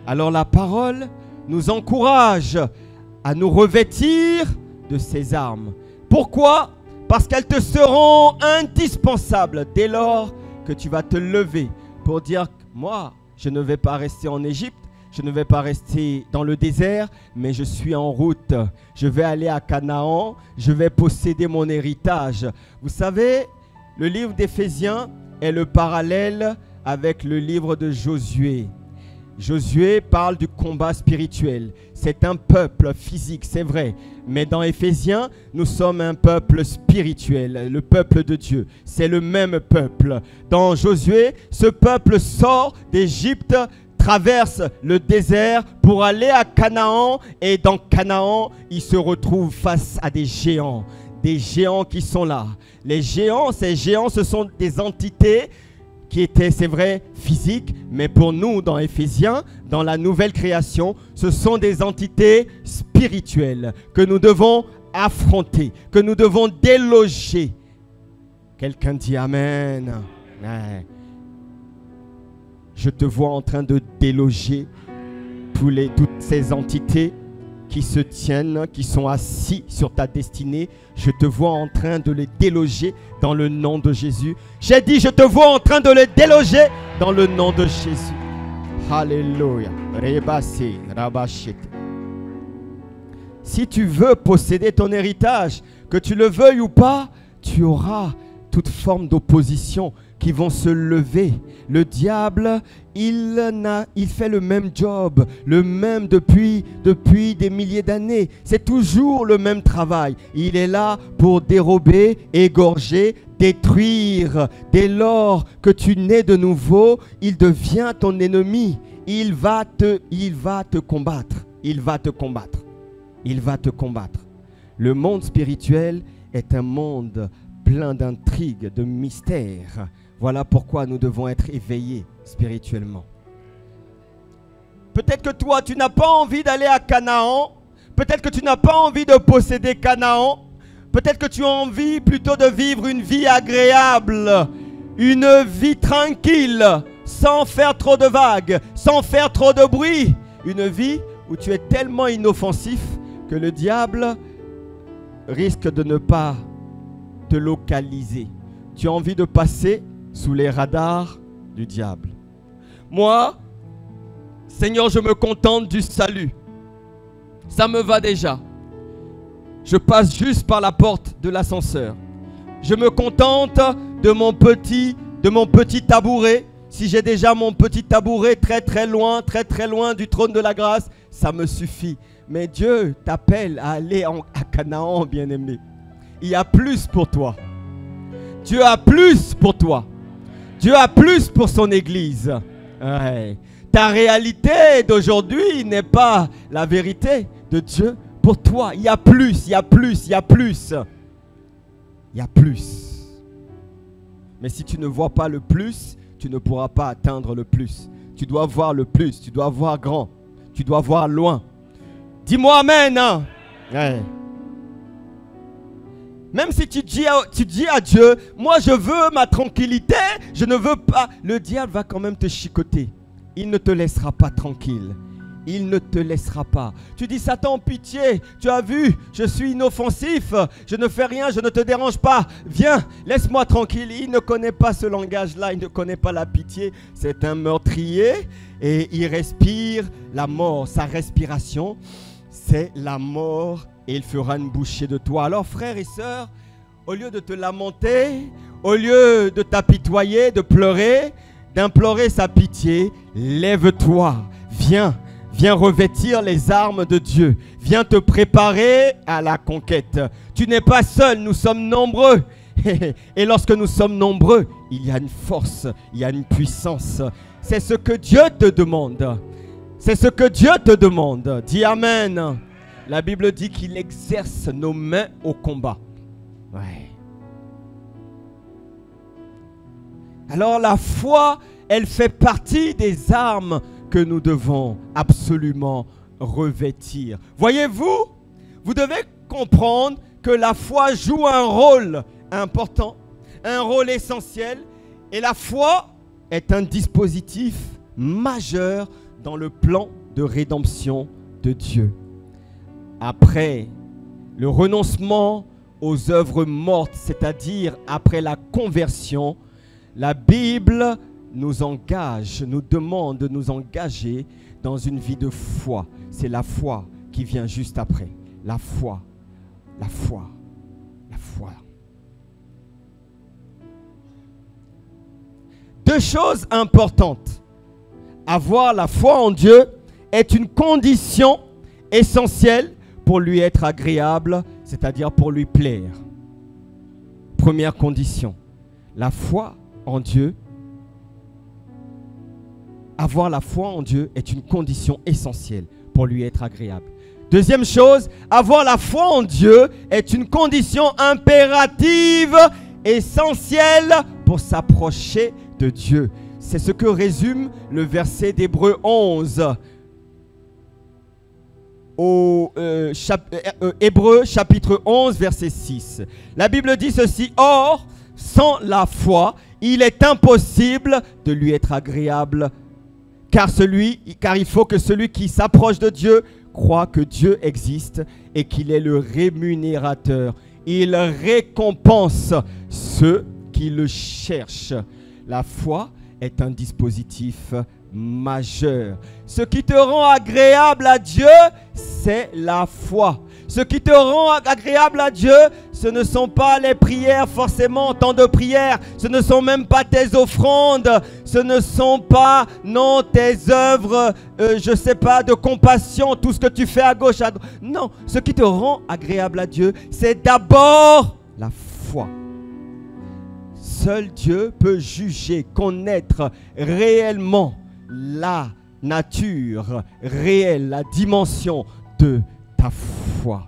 Alors la parole nous encourage à nous revêtir de ces armes. Pourquoi? Parce qu'elles te seront indispensables dès lors que tu vas te lever pour dire, moi, je ne vais pas rester en Égypte, je ne vais pas rester dans le désert, mais je suis en route. Je vais aller à Canaan, je vais posséder mon héritage. Vous savez, le livre d'Éphésiens est le parallèle avec le livre de Josué. Josué parle du combat spirituel. C'est un peuple physique, c'est vrai. Mais dans Éphésiens, nous sommes un peuple spirituel, le peuple de Dieu. C'est le même peuple. Dans Josué, ce peuple sort d'Égypte, traverse le désert pour aller à Canaan. Et dans Canaan, il se retrouve face à des géants qui sont là. Les géants, ces géants, ce sont des entités qui étaient, c'est vrai, physiques, mais pour nous, dans Éphésiens, dans la nouvelle création, ce sont des entités spirituelles que nous devons affronter, que nous devons déloger. Quelqu'un dit Amen. Je te vois en train de déloger toutes ces entités qui se tiennent, qui sont assis sur ta destinée. Je te vois en train de les déloger dans le nom de Jésus. J'ai dit, je te vois en train de les déloger dans le nom de Jésus. Alléluia. Si tu veux posséder ton héritage, que tu le veuilles ou pas, tu auras toute forme d'opposition qui vont se lever. Le diable, il fait le même job, le même depuis des milliers d'années. C'est toujours le même travail. Il est là pour dérober, égorger, détruire. Dès lors que tu nais de nouveau, il devient ton ennemi. Il va te combattre. Il va te combattre. Il va te combattre. Le monde spirituel est un monde plein d'intrigues, de mystères. Voilà pourquoi nous devons être éveillés spirituellement. Peut-être que toi, tu n'as pas envie d'aller à Canaan. Peut-être que tu n'as pas envie de posséder Canaan. Peut-être que tu as envie plutôt de vivre une vie agréable, une vie tranquille, sans faire trop de vagues, sans faire trop de bruit. Une vie où tu es tellement inoffensif que le diable risque de ne pas te localiser. Tu as envie de passer sous les radars du diable. Moi, Seigneur, je me contente du salut. Ça me va déjà. je passe juste par la porte de l'ascenseur. Je me contente de mon petit tabouret. Si j'ai déjà mon petit tabouret très loin du trône de la grâce, ça me suffit. Mais Dieu t'appelle à aller à Canaan, bien-aimé. Il y a plus pour toi. Dieu a plus pour toi. Dieu a plus pour son église. Ouais. Ta réalité d'aujourd'hui n'est pas la vérité de Dieu pour toi. Il y a plus, il y a plus, il y a plus. Il y a plus. Mais si tu ne vois pas le plus, tu ne pourras pas atteindre le plus. Tu dois voir le plus, tu dois voir grand, tu dois voir loin. Dis-moi amen. Hein? Ouais. Même si tu dis à Dieu, moi je veux ma tranquillité, je ne veux pas. Le diable va quand même te chicoter. Il ne te laissera pas tranquille. Il ne te laissera pas. Tu dis, Satan, pitié, tu as vu, je suis inoffensif, je ne fais rien, je ne te dérange pas. Viens, laisse-moi tranquille. Il ne connaît pas ce langage-là, il ne connaît pas la pitié. C'est un meurtrier et il respire la mort. Sa respiration, c'est la mort et il fera une bouchée de toi. Alors, frères et sœurs, au lieu de te lamenter, au lieu de t'apitoyer, de pleurer, d'implorer sa pitié, lève-toi, viens. Viens revêtir les armes de Dieu. Viens te préparer à la conquête. Tu n'es pas seul, nous sommes nombreux. Et lorsque nous sommes nombreux, il y a une force, il y a une puissance. C'est ce que Dieu te demande. C'est ce que Dieu te demande. Dis Amen. La Bible dit qu'il exerce nos mains au combat. Ouais. Alors la foi, elle fait partie des armes que nous devons absolument revêtir. Voyez-vous, vous devez comprendre que la foi joue un rôle important, un rôle essentiel, et la foi est un dispositif majeur dans le plan de rédemption de Dieu. Après le renoncement aux œuvres mortes, c'est-à-dire après la conversion, la Bible nous engage, nous demande de nous engager dans une vie de foi. C'est la foi qui vient juste après. La foi, la foi, la foi. Deux choses importantes. Avoir la foi en Dieu est une condition essentielle pour lui être agréable, c'est-à-dire pour lui plaire. Première condition, la foi en Dieu. Avoir la foi en Dieu est une condition essentielle pour lui être agréable. Deuxième chose, avoir la foi en Dieu est une condition impérative, essentielle pour s'approcher de Dieu. C'est ce que résume le verset d'Hébreux 11. Hébreux chapitre 11, verset 6. La Bible dit ceci: or, sans la foi, il est impossible de lui être agréable. Car il faut que celui qui s'approche de Dieu croit que Dieu existe et qu'il est le rémunérateur. Il récompense ceux qui le cherchent. La foi est un dispositif majeur. Ce qui te rend agréable à Dieu, c'est la foi. Ce qui te rend agréable à Dieu, ce ne sont pas les prières forcément, tant de prières. Ce ne sont même pas tes offrandes. Ce ne sont pas, non, tes œuvres, je ne sais pas, de compassion, tout ce que tu fais à gauche, à droite. Non, ce qui te rend agréable à Dieu, c'est d'abord la foi. Seul Dieu peut juger, connaître réellement la nature réelle, la dimension de ta foi.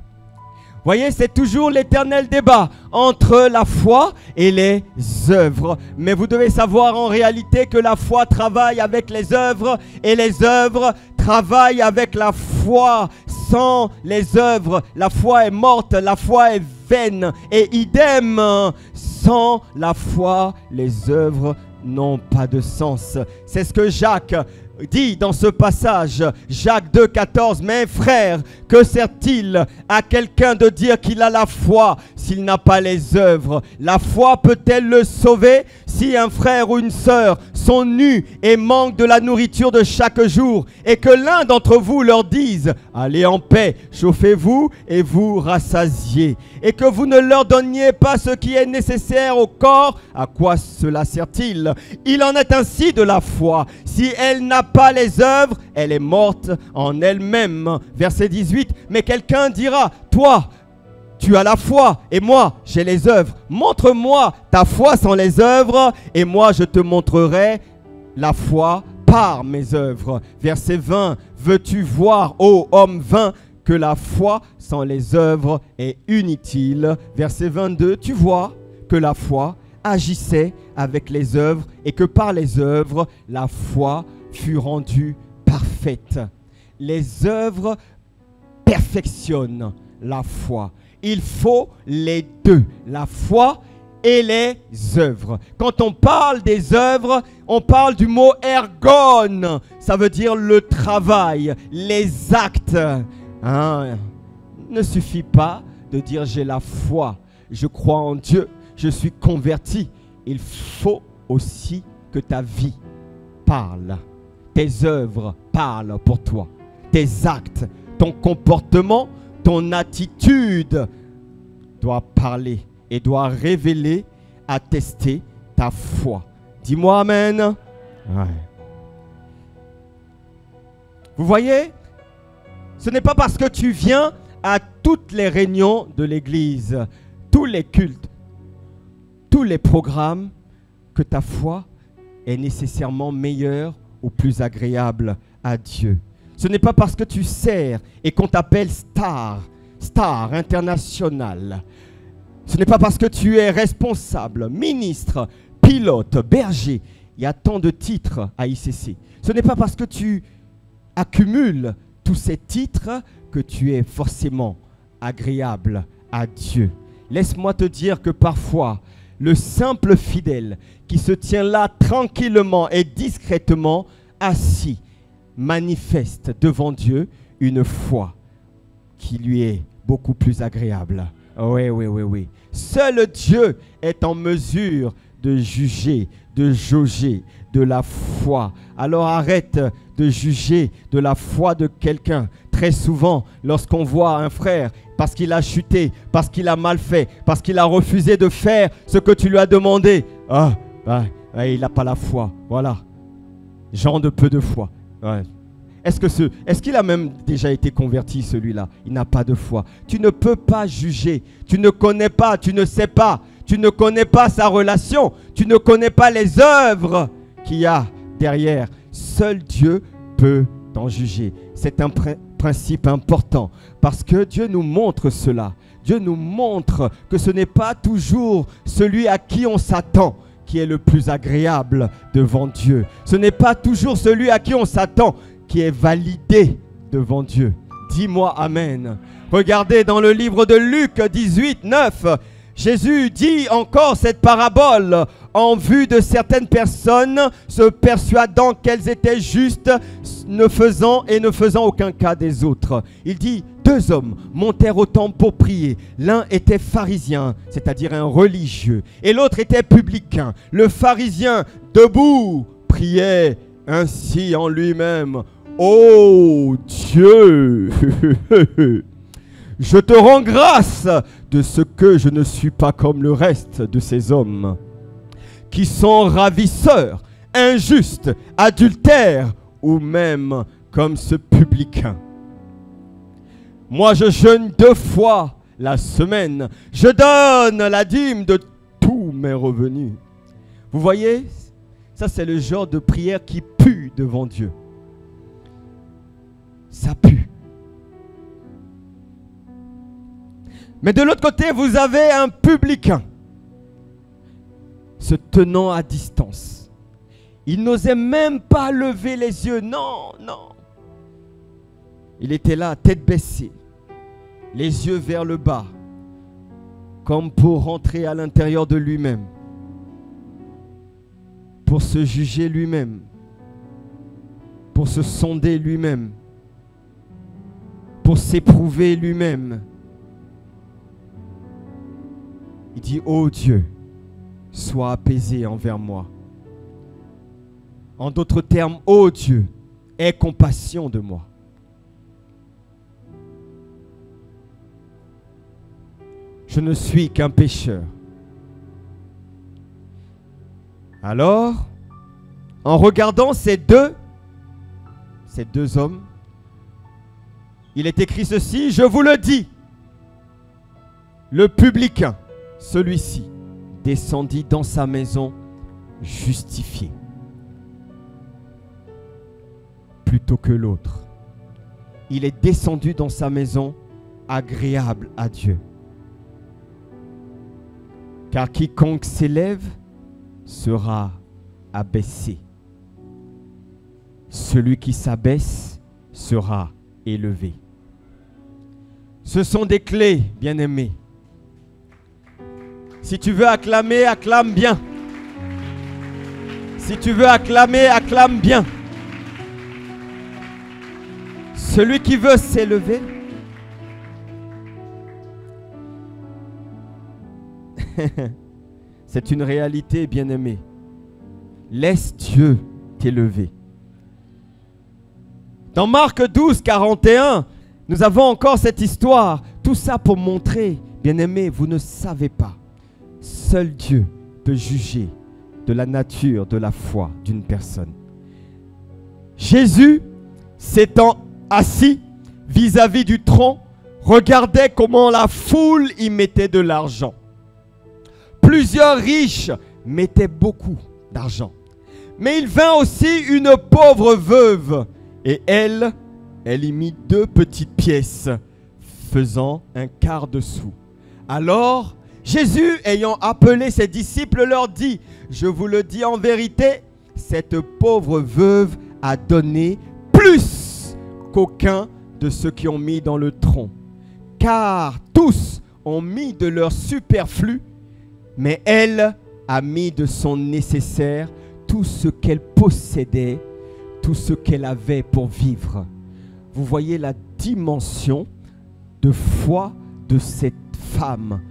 Voyez, c'est toujours l'éternel débat entre la foi et les œuvres. Mais vous devez savoir en réalité que la foi travaille avec les œuvres et les œuvres travaillent avec la foi. Sans les œuvres, la foi est morte, la foi est vaine. Et idem, sans la foi, les œuvres n'ont pas de sens. C'est ce que Jacques dit dans ce passage, Jacques 2, 14, « Mais frère, que sert-il à quelqu'un de dire qu'il a la foi s'il n'a pas les œuvres? La foi peut-elle le sauver? Si un frère ou une sœur sont nus et manquent de la nourriture de chaque jour, et que l'un d'entre vous leur dise, « Allez en paix, chauffez-vous et vous rassasiez », et que vous ne leur donniez pas ce qui est nécessaire au corps, à quoi cela sert-il? Il en est ainsi de la foi. Si elle n'a pas les œuvres, elle est morte en elle-même. » Verset 18, « Mais quelqu'un dira, toi, tu as la foi et moi, j'ai les œuvres. Montre-moi ta foi sans les œuvres et moi, je te montrerai la foi par mes œuvres. » Verset 20, « Veux-tu voir, ô homme vain, que la foi sans les œuvres est inutile. » Verset 22, « Tu vois que la foi agissait avec les œuvres et que par les œuvres, la foi fut rendue parfaite. » Les œuvres perfectionnent la foi. Il faut les deux, la foi et les œuvres. Quand on parle des œuvres, on parle du mot ergon. Ça veut dire le travail, les actes. Hein? Il ne suffit pas de dire j'ai la foi, je crois en Dieu, je suis converti. Il faut aussi que ta vie parle. Tes œuvres parlent pour toi. Tes actes, ton comportement, ton attitude doit parler et doit révéler, attester ta foi. Dis-moi amen. Ouais. Vous voyez, ce n'est pas parce que tu viens à toutes les réunions de l'église, tous les cultes, tous les programmes, que ta foi est nécessairement meilleure ou plus agréable à Dieu. Ce n'est pas parce que tu sers et qu'on t'appelle star international. Ce n'est pas parce que tu es responsable, ministre, pilote, berger. Il y a tant de titres à ICC. Ce n'est pas parce que tu accumules tous ces titres que tu es forcément agréable à Dieu. Laisse-moi te dire que parfois, le simple fidèle qui se tient là tranquillement et discrètement assis manifeste devant Dieu une foi qui lui est beaucoup plus agréable. Oui. Seul Dieu est en mesure de juger, de jauger de la foi. Alors arrête de juger de la foi de quelqu'un. Très souvent, lorsqu'on voit un frère, parce qu'il a chuté, parce qu'il a mal fait, parce qu'il a refusé de faire ce que tu lui as demandé, il n'a pas la foi. Voilà. Gens de peu de foi. Ouais. Est-ce qu'il a même déjà été converti, celui-là? Il n'a pas de foi. Tu ne peux pas juger. Tu ne connais pas, tu ne sais pas. Tu ne connais pas sa relation. Tu ne connais pas les œuvres qu'il y a derrière. Seul Dieu peut t'en juger. C'est un principe important parce que Dieu nous montre cela. Dieu nous montre que ce n'est pas toujours celui à qui on s'attend qui est le plus agréable devant Dieu. Ce n'est pas toujours celui à qui on s'attend qui est validé devant Dieu. Dis-moi amen. Regardez dans le livre de Luc 18, 9, Jésus dit encore cette parabole en vue de certaines personnes se persuadant qu'elles étaient justes, ne faisant aucun cas des autres. Il dit, 2 hommes montèrent au temple pour prier. L'un était pharisien, c'est-à-dire un religieux, et l'autre était publicain. Le pharisien, debout, priait ainsi en lui-même. Ô Dieu, je te rends grâce de ce que je ne suis pas comme le reste de ces hommes, qui sont ravisseurs, injustes, adultères, ou même comme ce publicain. Moi, je jeûne 2 fois la semaine. Je donne la dîme de tous mes revenus. Vous voyez, ça c'est le genre de prière qui pue devant Dieu. Ça pue. Mais de l'autre côté, vous avez un publicain se tenant à distance. Il n'osait même pas lever les yeux. Non. Il était là, tête baissée, les yeux vers le bas, comme pour rentrer à l'intérieur de lui-même, pour se juger lui-même, pour se sonder lui-même, pour s'éprouver lui-même. Il dit, ô Dieu, sois apaisé envers moi. En d'autres termes, ô Dieu, aie compassion de moi. Je ne suis qu'un pécheur. Alors, en regardant ces deux hommes, il est écrit ceci, je vous le dis, le publicain, celui-ci, descendit dans sa maison justifié, plutôt que l'autre. Il est descendu dans sa maison agréable à Dieu. Car quiconque s'élève sera abaissé. Celui qui s'abaisse sera élevé. Ce sont des clés, bien-aimés. Si tu veux acclamer, acclame bien. Si tu veux acclamer, acclame bien. Celui qui veut s'élever, c'est une réalité, bien-aimé. Laisse Dieu t'élever. Dans Marc 12, 41, nous avons encore cette histoire. Tout ça pour montrer, bien-aimé, vous ne savez pas. Seul Dieu peut juger de la nature de la foi d'une personne. Jésus, s'étant assis vis-à-vis du tronc, regardait comment la foule y mettait de l'argent. Plusieurs riches mettaient beaucoup d'argent. Mais il vint aussi une pauvre veuve et elle y mit 2 petites pièces faisant un quart de sou. Alors Jésus, ayant appelé ses disciples, leur dit, je vous le dis en vérité, cette pauvre veuve a donné plus qu'aucun de ceux qui ont mis dans le tronc. Car tous ont mis de leur superflu, mais elle a mis de son nécessaire tout ce qu'elle possédait, tout ce qu'elle avait pour vivre. Vous voyez la dimension de foi de cette femme.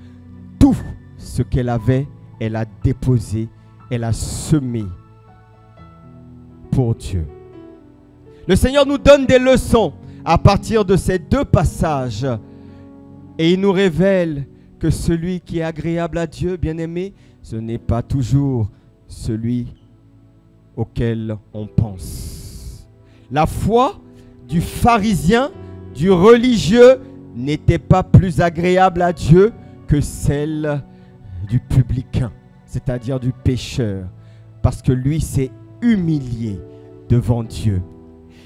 Tout ce qu'elle avait, elle a déposé, elle a semé pour Dieu. Le Seigneur nous donne des leçons à partir de ces 2 passages et il nous révèle que celui qui est agréable à Dieu, bien-aimé, ce n'est pas toujours celui auquel on pense. La foi du pharisien, du religieux, n'était pas plus agréable à Dieu que celle du publicain, c'est-à-dire du pécheur, parce que lui s'est humilié devant Dieu.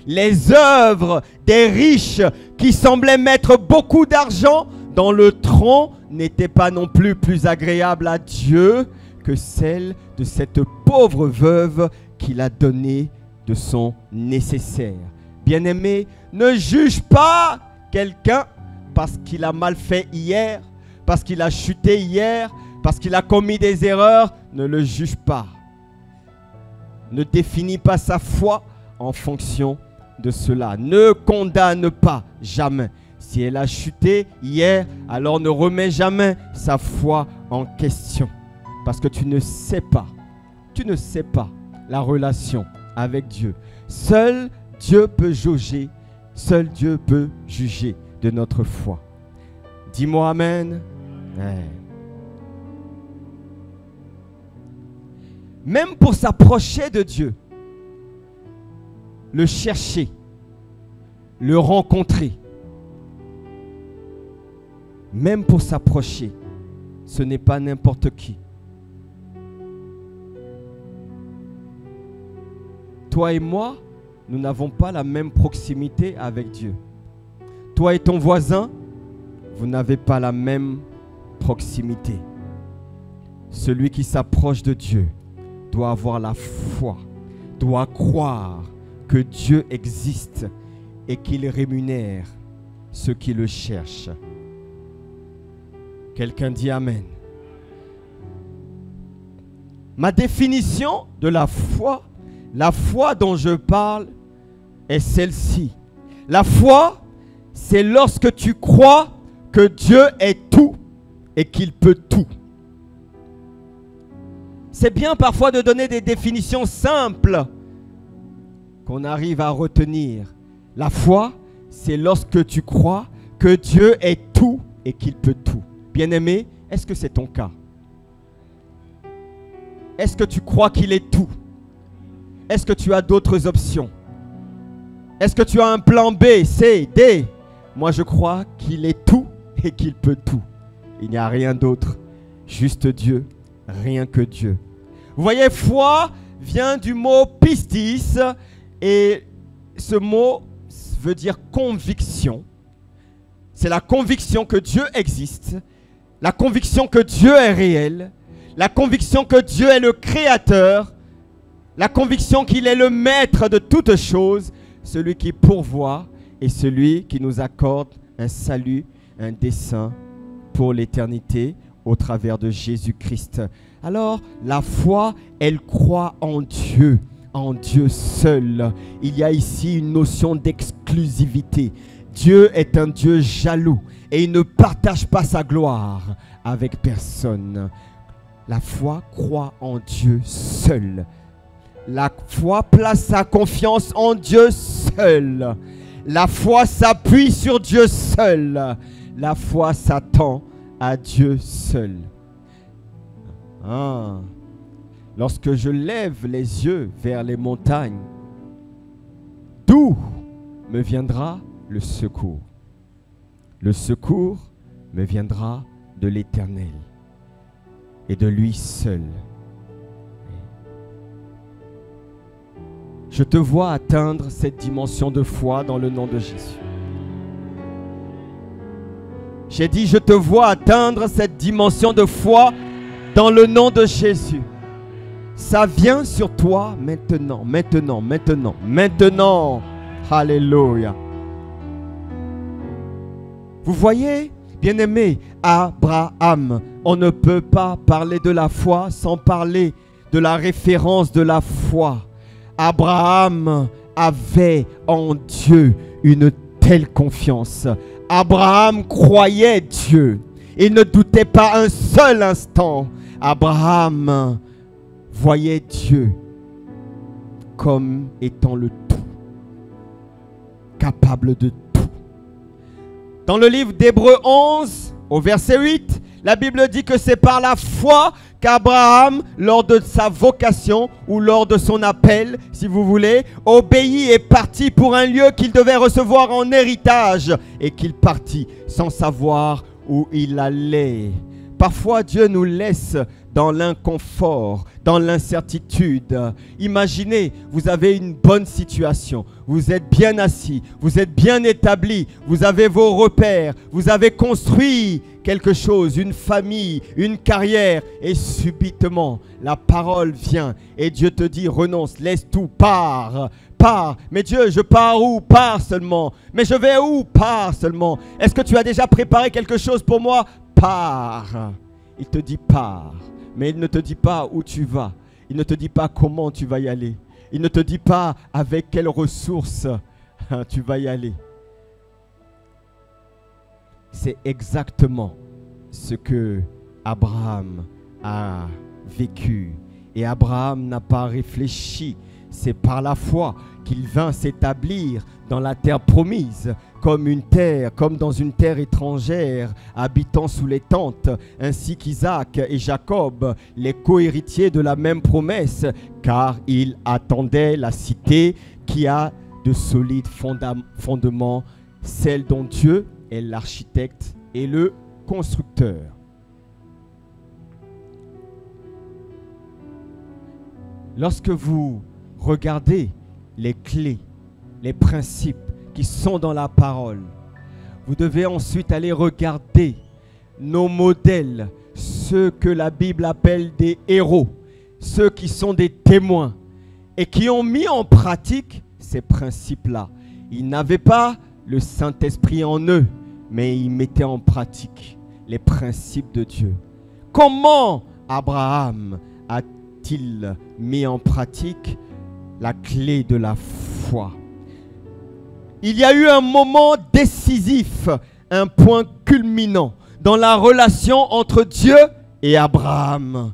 Les œuvres des riches qui semblaient mettre beaucoup d'argent dans le tronc n'étaient pas non plus agréables à Dieu que celle de cette pauvre veuve qu'il a donné de son nécessaire. Bien-aimé, ne juge pas quelqu'un parce qu'il a mal fait hier, parce qu'il a chuté hier, parce qu'il a commis des erreurs. Ne le juge pas. Ne définis pas sa foi en fonction de cela. Ne condamne pas, jamais. Si elle a chuté hier, alors ne remets jamais sa foi en question. Parce que tu ne sais pas la relation avec Dieu. Seul Dieu peut jauger, seul Dieu peut juger de notre foi. Dis-moi amen. Ouais. Même pour s'approcher de Dieu, le chercher, le rencontrer, même pour s'approcher, ce n'est pas n'importe qui. Toi et moi, nous n'avons pas la même proximité avec Dieu. Toi et ton voisin, vous n'avez pas la même proximité. Celui qui s'approche de Dieu doit avoir la foi, doit croire que Dieu existe et qu'il rémunère ceux qui le cherchent. Quelqu'un dit amen. Ma définition de la foi dont je parle, est celle-ci. La foi, c'est lorsque tu crois que Dieu est tout et qu'il peut tout. C'est bien parfois de donner des définitions simples qu'on arrive à retenir. La foi, c'est lorsque tu crois que Dieu est tout et qu'il peut tout. Bien-aimé, est-ce que c'est ton cas? Est-ce que tu crois qu'il est tout? Est-ce que tu as d'autres options? Est-ce que tu as un plan B, C, D? Moi, je crois qu'il est tout et qu'il peut tout. Il n'y a rien d'autre. Juste Dieu, rien que Dieu. Vous voyez, foi vient du mot pistis et ce mot veut dire conviction. C'est la conviction que Dieu existe, la conviction que Dieu est réel, la conviction que Dieu est le créateur, la conviction qu'il est le maître de toutes choses, celui qui pourvoit et celui qui nous accorde un salut, un dessein pour l'éternité au travers de Jésus-Christ. Alors, la foi, elle croit en Dieu seul. Il y a ici une notion d'exclusivité. Dieu est un Dieu jaloux et il ne partage pas sa gloire avec personne. La foi croit en Dieu seul. La foi place sa confiance en Dieu seul. La foi s'appuie sur Dieu seul. La foi s'attend à Dieu seul. Lorsque je lève les yeux vers les montagnes, d'où me viendra le secours? Le secours me viendra de l'Éternel et de lui seul. Je te vois atteindre cette dimension de foi dans le nom de Jésus. J'ai dit, je te vois atteindre cette dimension de foi dans le nom de Jésus. Ça vient sur toi maintenant, maintenant, maintenant, maintenant. Alléluia. Vous voyez, bien-aimé, Abraham, on ne peut pas parler de la foi sans parler de la référence de la foi. Abraham avait en Dieu une telle confiance. Abraham croyait Dieu. Il ne doutait pas un seul instant. Abraham voyait Dieu comme étant le tout, capable de tout. Dans le livre d'Hébreux 11, au verset 8, la Bible dit que c'est par la foi qu'Abraham, lors de sa vocation ou lors de son appel, si vous voulez, obéit et partit pour un lieu qu'il devait recevoir en héritage et qu'il partit sans savoir où il allait. Parfois, Dieu nous laisse dans l'inconfort, dans l'incertitude. Imaginez, vous avez une bonne situation, vous êtes bien assis, vous êtes bien établi, vous avez vos repères, vous avez construit quelque chose, une famille, une carrière, et subitement, la parole vient et Dieu te dit, renonce, laisse tout, pars. Pars. Mais Dieu, je pars où? Pars seulement. Mais je vais où? Pars seulement. Est-ce que tu as déjà préparé quelque chose pour moi? Pars. Il te dit pars. Mais il ne te dit pas où tu vas. Il ne te dit pas comment tu vas y aller. Il ne te dit pas avec quelles ressources tu vas y aller. C'est exactement ce que Abraham a vécu. Et Abraham n'a pas réfléchi. C'est par la foi qu'il vint s'établir dans la terre promise, comme une terre, comme dans une terre étrangère, habitant sous les tentes, ainsi qu'Isaac et Jacob, les co-héritiers de la même promesse, car il attendait la cité qui a de solides fondements, celle dont Dieu est l'architecte et le constructeur. Lorsque vous regardez les clés, les principes qui sont dans la parole, vous devez ensuite aller regarder nos modèles, ceux que la Bible appelle des héros, ceux qui sont des témoins et qui ont mis en pratique ces principes-là. Ils n'avaient pas le Saint-Esprit en eux, mais ils mettaient en pratique les principes de Dieu. Comment Abraham a-t-il mis en pratique la clé de la foi? il y a eu un moment décisif, un point culminant dans la relation entre Dieu et Abraham.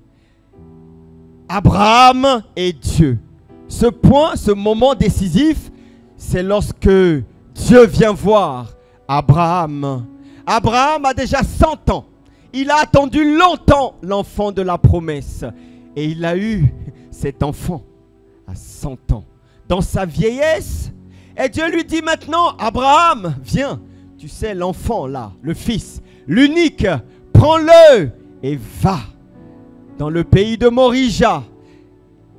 Abraham et Dieu. Ce point, ce moment décisif, c'est lorsque Dieu vient voir Abraham. Abraham a déjà 100 ans. Il a attendu longtemps l'enfant de la promesse. Et il a eu cet enfant à 100 ans. Dans sa vieillesse, et Dieu lui dit maintenant, Abraham, viens, tu sais l'enfant là, le fils, l'unique, prends-le et va dans le pays de Morija.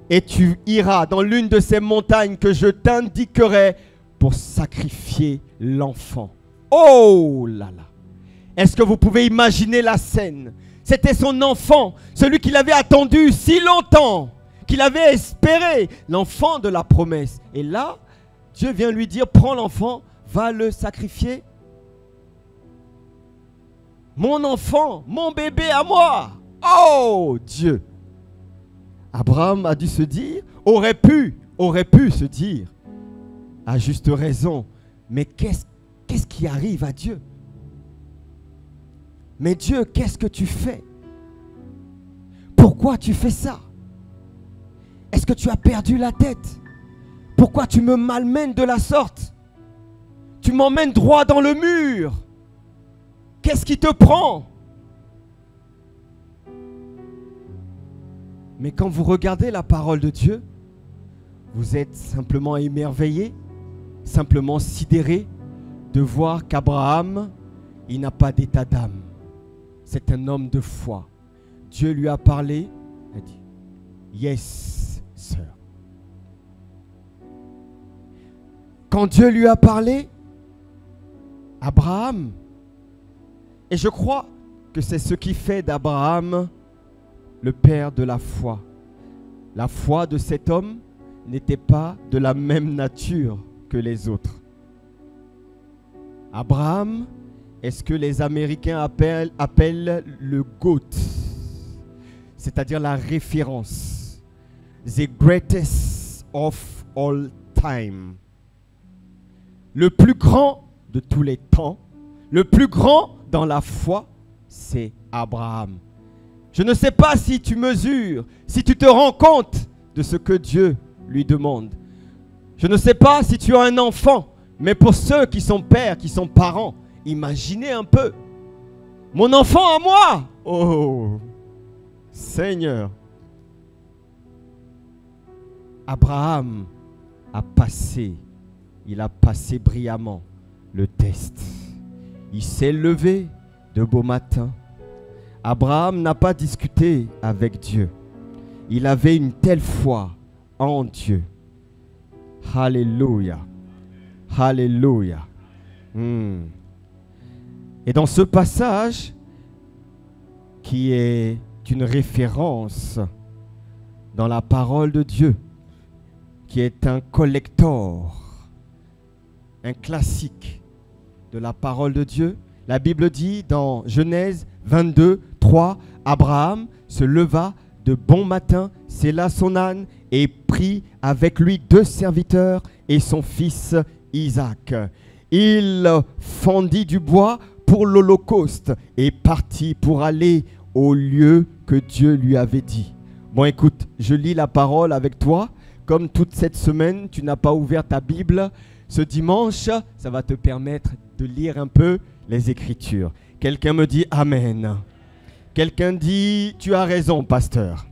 Et tu iras dans l'une de ces montagnes que je t'indiquerai pour sacrifier l'enfant. Oh là là! Est-ce que vous pouvez imaginer la scène? C'était son enfant, celui qu'il avait attendu si longtemps, qu'il avait espéré, l'enfant de la promesse. Et là, Dieu vient lui dire, prends l'enfant, va le sacrifier. Mon enfant, mon bébé à moi. Oh Dieu! Abraham a dû se dire, aurait pu se dire, à juste raison, mais qu'est-ce qui arrive à Dieu? Mais Dieu, qu'est-ce que tu fais? Pourquoi tu fais ça? Est-ce que tu as perdu la tête? Pourquoi tu me malmènes de la sorte? Tu m'emmènes droit dans le mur. Qu'est-ce qui te prend? Mais quand vous regardez la parole de Dieu, vous êtes simplement émerveillé, simplement sidéré de voir qu'Abraham, il n'a pas d'état d'âme. C'est un homme de foi. Dieu lui a parlé, il a dit, yes, sir. Quand Dieu lui a parlé, Abraham, et je crois que c'est ce qui fait d'Abraham le père de la foi. La foi de cet homme n'était pas de la même nature que les autres. Abraham est ce que les Américains appellent le GOAT, c'est-à-dire la référence. The greatest of all time. Le plus grand de tous les temps, le plus grand dans la foi, c'est Abraham. Je ne sais pas si tu mesures, si tu te rends compte de ce que Dieu lui demande. Je ne sais pas si tu as un enfant, mais pour ceux qui sont pères, qui sont parents, imaginez un peu. Mon enfant à moi! Oh, Seigneur! Abraham il a passé brillamment le test. Il s'est levé de beau matin. Abraham n'a pas discuté avec Dieu. Il avait une telle foi en Dieu. Alléluia. Alléluia. Et dans ce passage, qui est une référence dans la parole de Dieu, qui est un collector, un classique de la parole de Dieu, la Bible dit dans Genèse 22, 3, Abraham se leva de bon matin, sella son âne et prit avec lui 2 serviteurs et son fils Isaac. Il fendit du bois pour l'holocauste et partit pour aller au lieu que Dieu lui avait dit. Bon, écoute, je lis la parole avec toi. Comme toute cette semaine, tu n'as pas ouvert ta Bible, ce dimanche, ça va te permettre de lire un peu les Écritures. Quelqu'un me dit Amen. Quelqu'un dit, tu as raison, pasteur.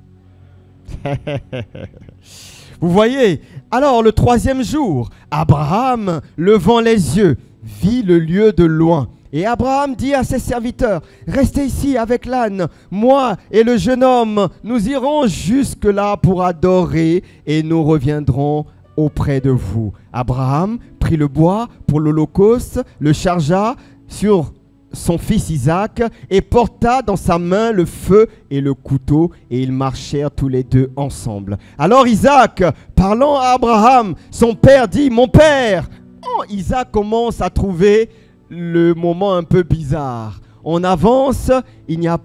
Vous voyez, alors le 3e jour, Abraham, levant les yeux, vit le lieu de loin. Et Abraham dit à ses serviteurs, restez ici avec l'âne, moi et le jeune homme, nous irons jusque-là pour adorer et nous reviendrons auprès de vous. Abraham prit le bois pour l'holocauste, le chargea sur son fils Isaac et porta dans sa main le feu et le couteau et ils marchèrent tous les deux ensemble. Alors Isaac, parlant à Abraham, son père dit, mon père. Oh, Isaac commence à trouver le moment un peu bizarre. On avance, il n'y a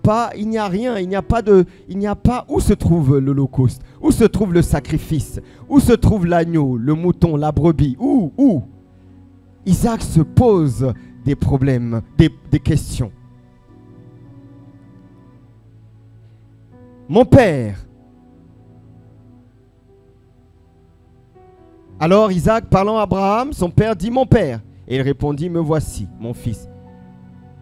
rien, il n'y a pas où se trouve l'holocauste, où se trouve le sacrifice, où se trouve l'agneau, le mouton, la brebis, où? Isaac se pose des problèmes, des questions. Mon père. Alors Isaac, parlant à Abraham, son père dit, mon père. Et il répondit, me voici, mon fils.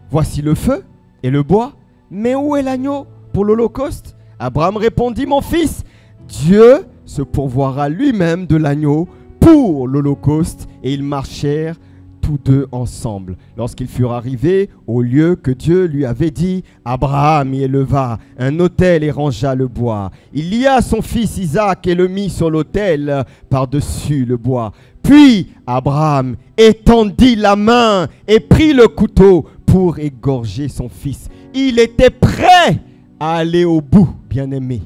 Voici le feu et le bois, mais où est l'agneau pour l'holocauste? Abraham répondit, mon fils, Dieu se pourvoira lui-même de l'agneau pour l'holocauste. Et ils marchèrent tous deux ensemble. Lorsqu'ils furent arrivés au lieu que Dieu lui avait dit, Abraham y éleva un autel et rangea le bois. Il lia son fils Isaac et le mit sur l'autel par-dessus le bois. Puis Abraham étendit la main et prit le couteau pour égorger son fils. Il était prêt à aller au bout, bien-aimé.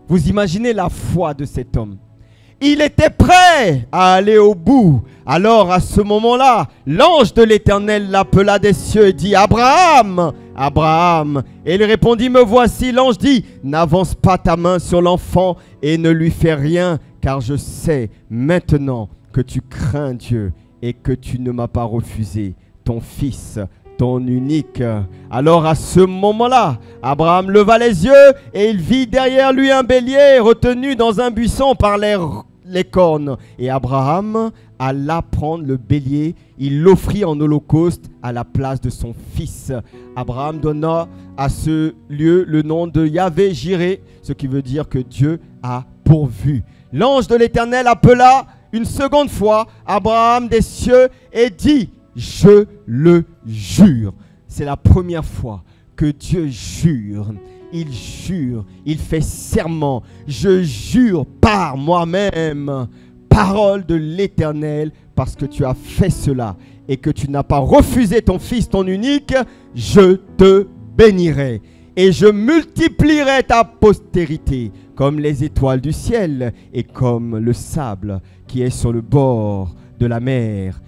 Vous imaginez la foi de cet homme. Il était prêt à aller au bout. Alors à ce moment-là, l'ange de l'Éternel l'appela des cieux et dit, Abraham, Abraham. Et il répondit, me voici. L'ange dit, n'avance pas ta main sur l'enfant et ne lui fais rien, car je sais maintenant que tu crains Dieu et que tu ne m'as pas refusé ton fils, ton unique. Alors à ce moment-là, Abraham leva les yeux et il vit derrière lui un bélier retenu dans un buisson par les cornes. Et Abraham alla prendre le bélier, il l'offrit en holocauste à la place de son fils. Abraham donna à ce lieu le nom de Yahvé-Jiré, ce qui veut dire que Dieu a pourvu. L'ange de l'Éternel appela une seconde fois Abraham des cieux et dit, je le jure. C'est la première fois que Dieu jure. Il jure, il fait serment. Je jure par moi-même, parole de l'Éternel, parce que tu as fait cela et que tu n'as pas refusé ton fils, ton unique, je te bénirai et je multiplierai ta postérité comme les étoiles du ciel et comme le sable qui est sur le bord de la mer.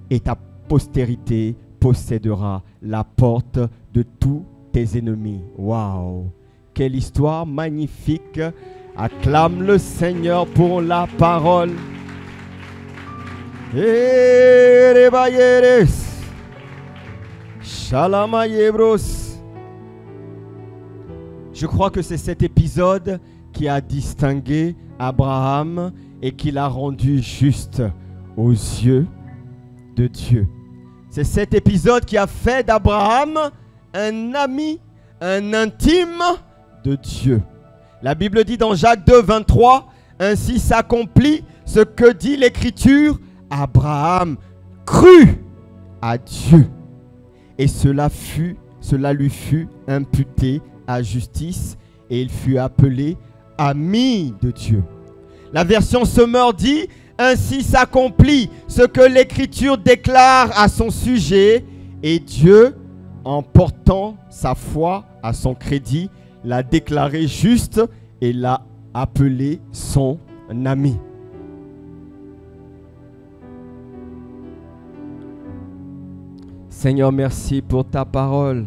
Et ta postérité possédera la porte de tous tes ennemis. Waouh! Quelle histoire magnifique! Acclame le Seigneur pour la parole. Je crois que c'est cet épisode qui a distingué Abraham et qui l'a rendu juste aux yeux de Dieu. C'est cet épisode qui a fait d'Abraham un ami, un intime de Dieu. La Bible dit dans Jacques 2, 23, ainsi s'accomplit ce que dit l'Écriture, Abraham crut à Dieu et cela lui fut imputé à justice et il fut appelé ami de Dieu. La version Semeur dit, ainsi s'accomplit ce que l'Écriture déclare à son sujet et Dieu, en portant sa foi à son crédit, l'a déclaré juste et l'a appelé son ami. Seigneur, merci pour ta parole.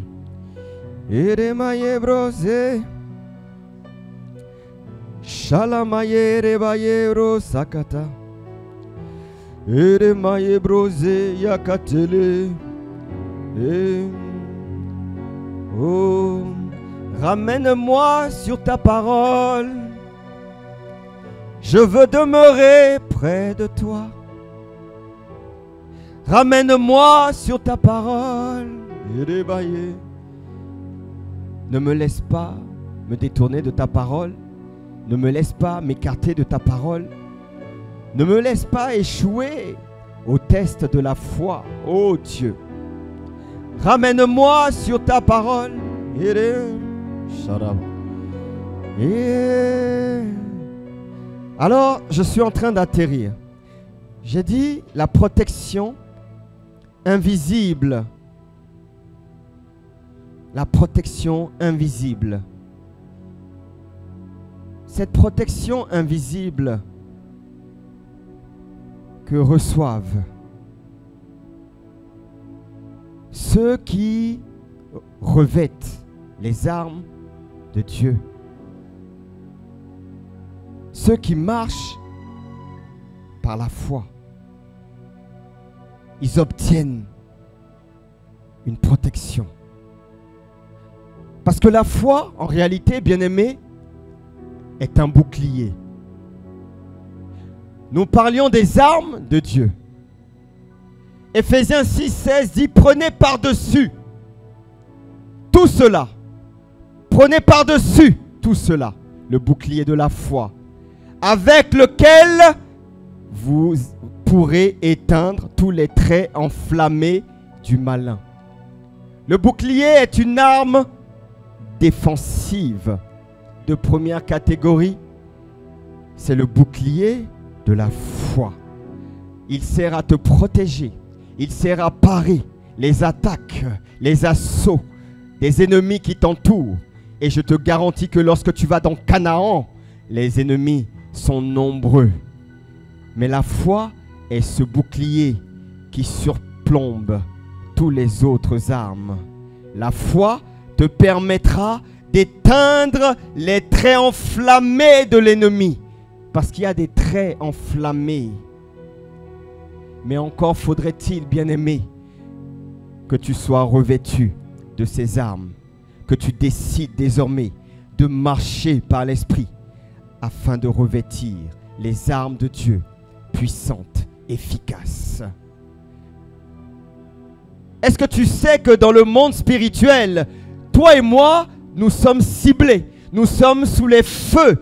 Oh, ramène-moi sur ta parole. Je veux demeurer près de toi. Ramène-moi sur ta parole. Ne me laisse pas me détourner de ta parole. Ne me laisse pas m'écarter de ta parole. Ne me laisse pas échouer au test de la foi, ô Dieu. Ramène-moi sur ta parole. Alors, je suis en train d'atterrir. J'ai dit la protection invisible. La protection invisible. Cette protection invisible que reçoivent ceux qui revêtent les armes de Dieu, ceux qui marchent par la foi. ils obtiennent une protection. Parce que la foi, en réalité, bien-aimé, est un bouclier. Nous parlions des armes de Dieu. Éphésiens 6,16 dit, prenez par-dessus tout cela. Prenez par-dessus tout cela, le bouclier de la foi, avec lequel vous pourrez éteindre tous les traits enflammés du malin. Le bouclier est une arme défensive de première catégorie. C'est le bouclier de la foi. Il sert à te protéger. Il sert à parer les attaques, les assauts des ennemis qui t'entourent. Et je te garantis que lorsque tu vas dans Canaan, les ennemis sont nombreux. Mais la foi est ce bouclier qui surplombe tous les autres armes. La foi te permettra d'éteindre les traits enflammés de l'ennemi. Parce qu'il y a des traits enflammés. Mais encore faudrait-il, bien-aimé, que tu sois revêtu de ces armes. Que tu décides désormais de marcher par l'Esprit afin de revêtir les armes de Dieu puissantes, efficaces. Est-ce que tu sais que dans le monde spirituel, toi et moi, nous sommes ciblés. Nous sommes sous les feux,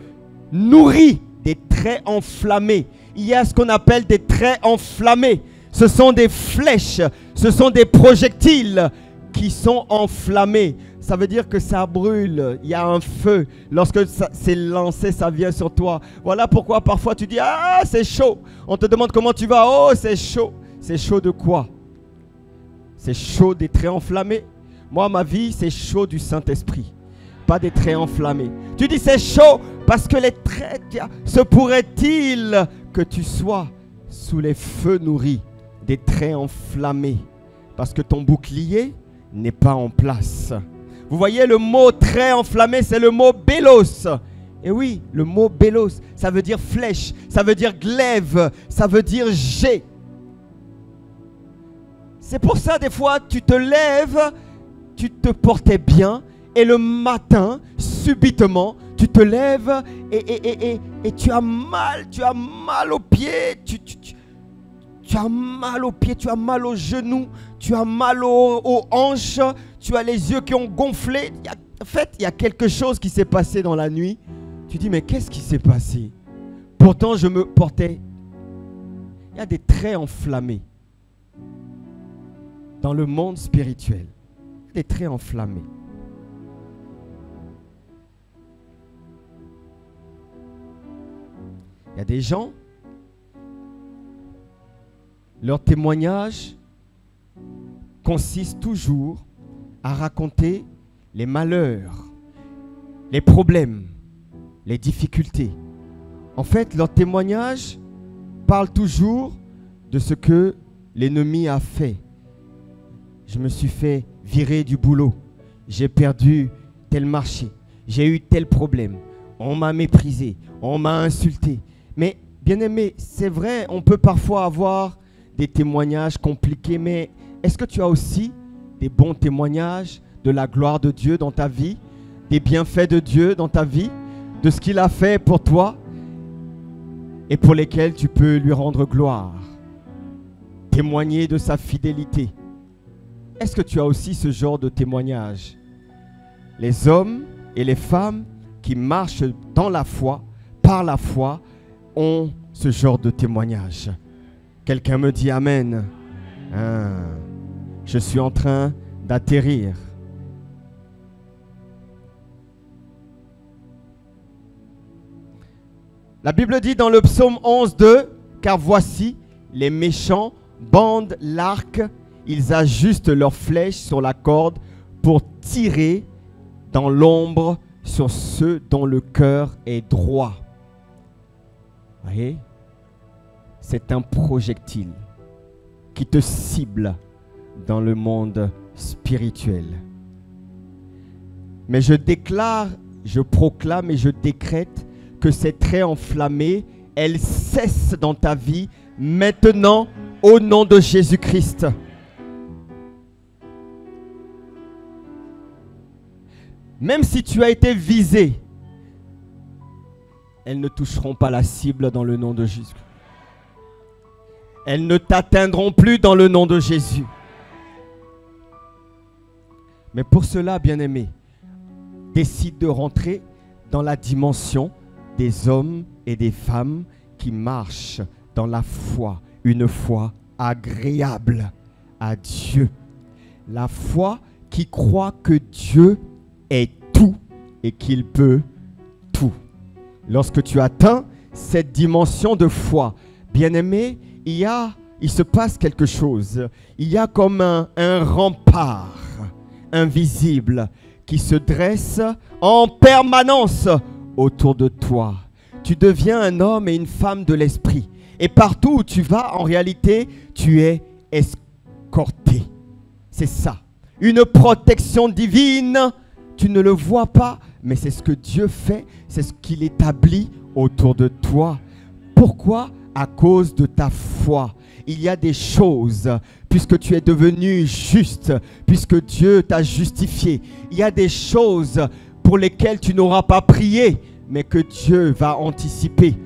nourris des traits enflammés. Il y a ce qu'on appelle des traits enflammés. Ce sont des flèches, ce sont des projectiles qui sont enflammés. Ça veut dire que ça brûle, il y a un feu. Lorsque c'est lancé, ça vient sur toi. Voilà pourquoi parfois tu dis, ah c'est chaud. On te demande comment tu vas, oh c'est chaud. C'est chaud de quoi? C'est chaud des traits enflammés. Moi ma vie c'est chaud du Saint-Esprit, pas des traits enflammés. Tu dis c'est chaud parce que les traits, se pourrait-il que tu sois sous les feux nourris des traits enflammés parce que ton bouclier n'est pas en place. Vous voyez, le mot trait enflammé, c'est le mot bélos. Et oui, le mot bélos, ça veut dire flèche, ça veut dire glaive, ça veut dire jet. C'est pour ça, des fois, tu te lèves, tu te portais bien, et le matin, subitement, tu te lèves et tu as mal aux pieds, tu as mal aux pieds, tu as mal aux genoux, tu as mal aux hanches, tu as les yeux qui ont gonflé. En fait, il y a quelque chose qui s'est passé dans la nuit. Tu dis, mais qu'est-ce qui s'est passé? Pourtant, je me portais. Il y a des traits enflammés dans le monde spirituel. Des traits enflammés. Il y a des gens, leur témoignage consiste toujours à raconter les malheurs, les problèmes, les difficultés. En fait, leur témoignage parle toujours de ce que l'ennemi a fait. Je me suis fait virer du boulot, j'ai perdu tel marché, j'ai eu tel problème, on m'a méprisé, on m'a insulté. Mais bien aimé, c'est vrai, on peut parfois avoir des témoignages compliqués, mais est-ce que tu as aussi des bons témoignages de la gloire de Dieu dans ta vie, des bienfaits de Dieu dans ta vie, de ce qu'il a fait pour toi et pour lesquels tu peux lui rendre gloire, témoigner de sa fidélité? Est-ce que tu as aussi ce genre de témoignage? Les hommes et les femmes qui marchent dans la foi, par la foi, ont ce genre de témoignage. Quelqu'un me dit Amen. Je suis en train d'atterrir. La Bible dit dans le psaume 11:2, car voici, les méchants bandent l'arc, ils ajustent leurs flèches sur la corde pour tirer dans l'ombre sur ceux dont le cœur est droit. Vous voyez? C'est un projectile qui te cible dans le monde spirituel. Mais je déclare, je proclame et je décrète que ces traits enflammés, elles cessent dans ta vie maintenant au nom de Jésus-Christ. Même si tu as été visé, elles ne toucheront pas la cible dans le nom de Jésus. Elles ne t'atteindront plus dans le nom de Jésus. Mais pour cela, bien-aimé, décide de rentrer dans la dimension des hommes et des femmes qui marchent dans la foi, une foi agréable à Dieu. La foi qui croit que Dieu est tout et qu'il peut tout. Lorsque tu atteins cette dimension de foi, bien-aimé, il se passe quelque chose. Il y a comme un rempart invisible qui se dresse en permanence autour de toi. Tu deviens un homme et une femme de l'esprit. Et partout où tu vas, en réalité, tu es escorté. C'est ça. Une protection divine. Tu ne le vois pas, mais c'est ce que Dieu fait. C'est ce qu'il établit autour de toi. Pourquoi? À cause de ta foi. Il y a des choses, puisque tu es devenu juste, puisque Dieu t'a justifié. Il y a des choses pour lesquelles tu n'auras pas prié, mais que Dieu va anticiper.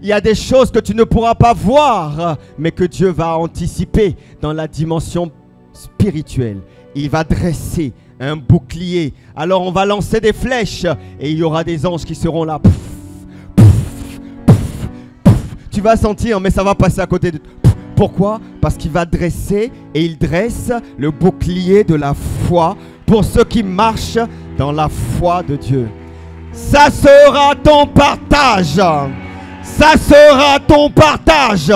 Il y a des choses que tu ne pourras pas voir, mais que Dieu va anticiper dans la dimension spirituelle. Il va dresser un bouclier. Alors on va lancer des flèches et il y aura des anges qui seront là. Pouf, pouf, pouf, pouf. Tu vas sentir, mais ça va passer à côté de toi. Pourquoi? Parce qu'il va dresser et il dresse le bouclier de la foi pour ceux qui marchent dans la foi de Dieu. Ça sera ton partage. Ça sera ton partage.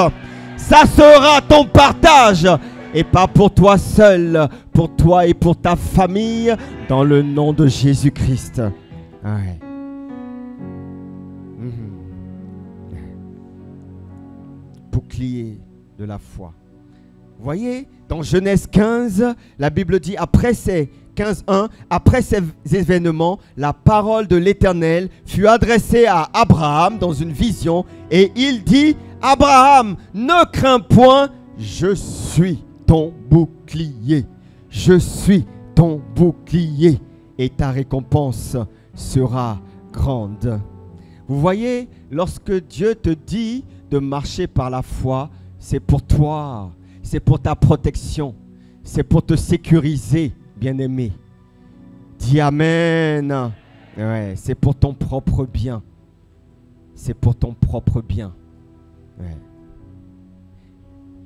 Ça sera ton partage. Et pas pour toi seul, pour toi et pour ta famille, dans le nom de Jésus-Christ. Ouais. Bouclier de la foi. Vous voyez, dans Genèse 15, la Bible dit, après ces 15:1, après ces événements, la parole de l'Éternel fut adressée à Abraham dans une vision, et il dit, Abraham, ne crains point, je suis ton bouclier. Je suis ton bouclier, et ta récompense sera grande. Vous voyez, lorsque Dieu te dit de marcher par la foi, c'est pour toi, c'est pour ta protection, c'est pour te sécuriser, bien-aimé. Dis Amen. Ouais, c'est pour ton propre bien. C'est pour ton propre bien. Ouais.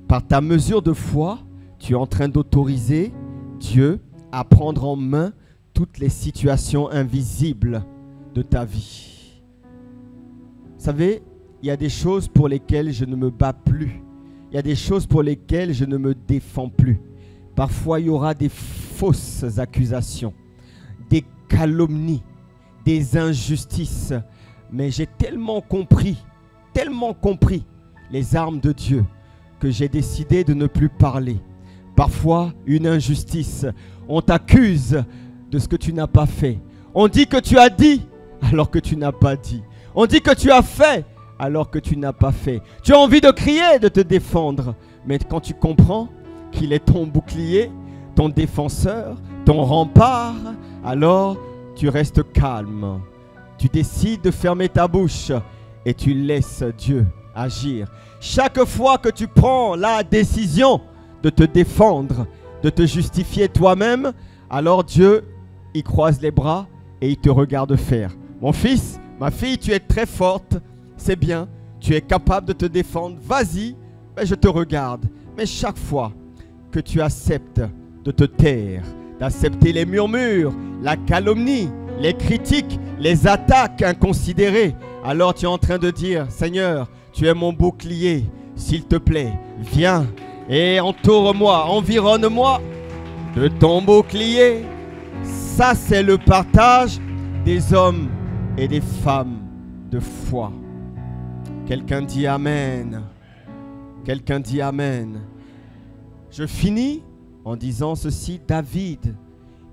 Par ta mesure de foi, tu es en train d'autoriser Dieu à prendre en main toutes les situations invisibles de ta vie. Vous savez, il y a des choses pour lesquelles je ne me bats plus. Il y a des choses pour lesquelles je ne me défends plus. Parfois, il y aura des fausses accusations, des calomnies, des injustices. Mais j'ai tellement compris les armes de Dieu que j'ai décidé de ne plus parler. Parfois, une injustice. On t'accuse de ce que tu n'as pas fait. On dit que tu as dit alors que tu n'as pas dit. On dit que tu as fait alors que tu n'as pas fait. Tu as envie de crier, de te défendre. Mais quand tu comprends qu'il est ton bouclier, ton défenseur, ton rempart, alors tu restes calme. Tu décides de fermer ta bouche et tu laisses Dieu agir. Chaque fois que tu prends la décision de te défendre, de te justifier toi-même, alors Dieu, il croise les bras et il te regarde faire. Mon fils, ma fille, tu es très forte. C'est bien, tu es capable de te défendre, vas-y, mais je te regarde. Mais chaque fois que tu acceptes de te taire, d'accepter les murmures, la calomnie, les critiques, les attaques inconsidérées, alors tu es en train de dire, Seigneur, tu es mon bouclier, s'il te plaît, viens et entoure-moi, environne-moi de ton bouclier. Ça, c'est le partage des hommes et des femmes de foi. Quelqu'un dit Amen. Quelqu'un dit Amen. Je finis en disant ceci. David,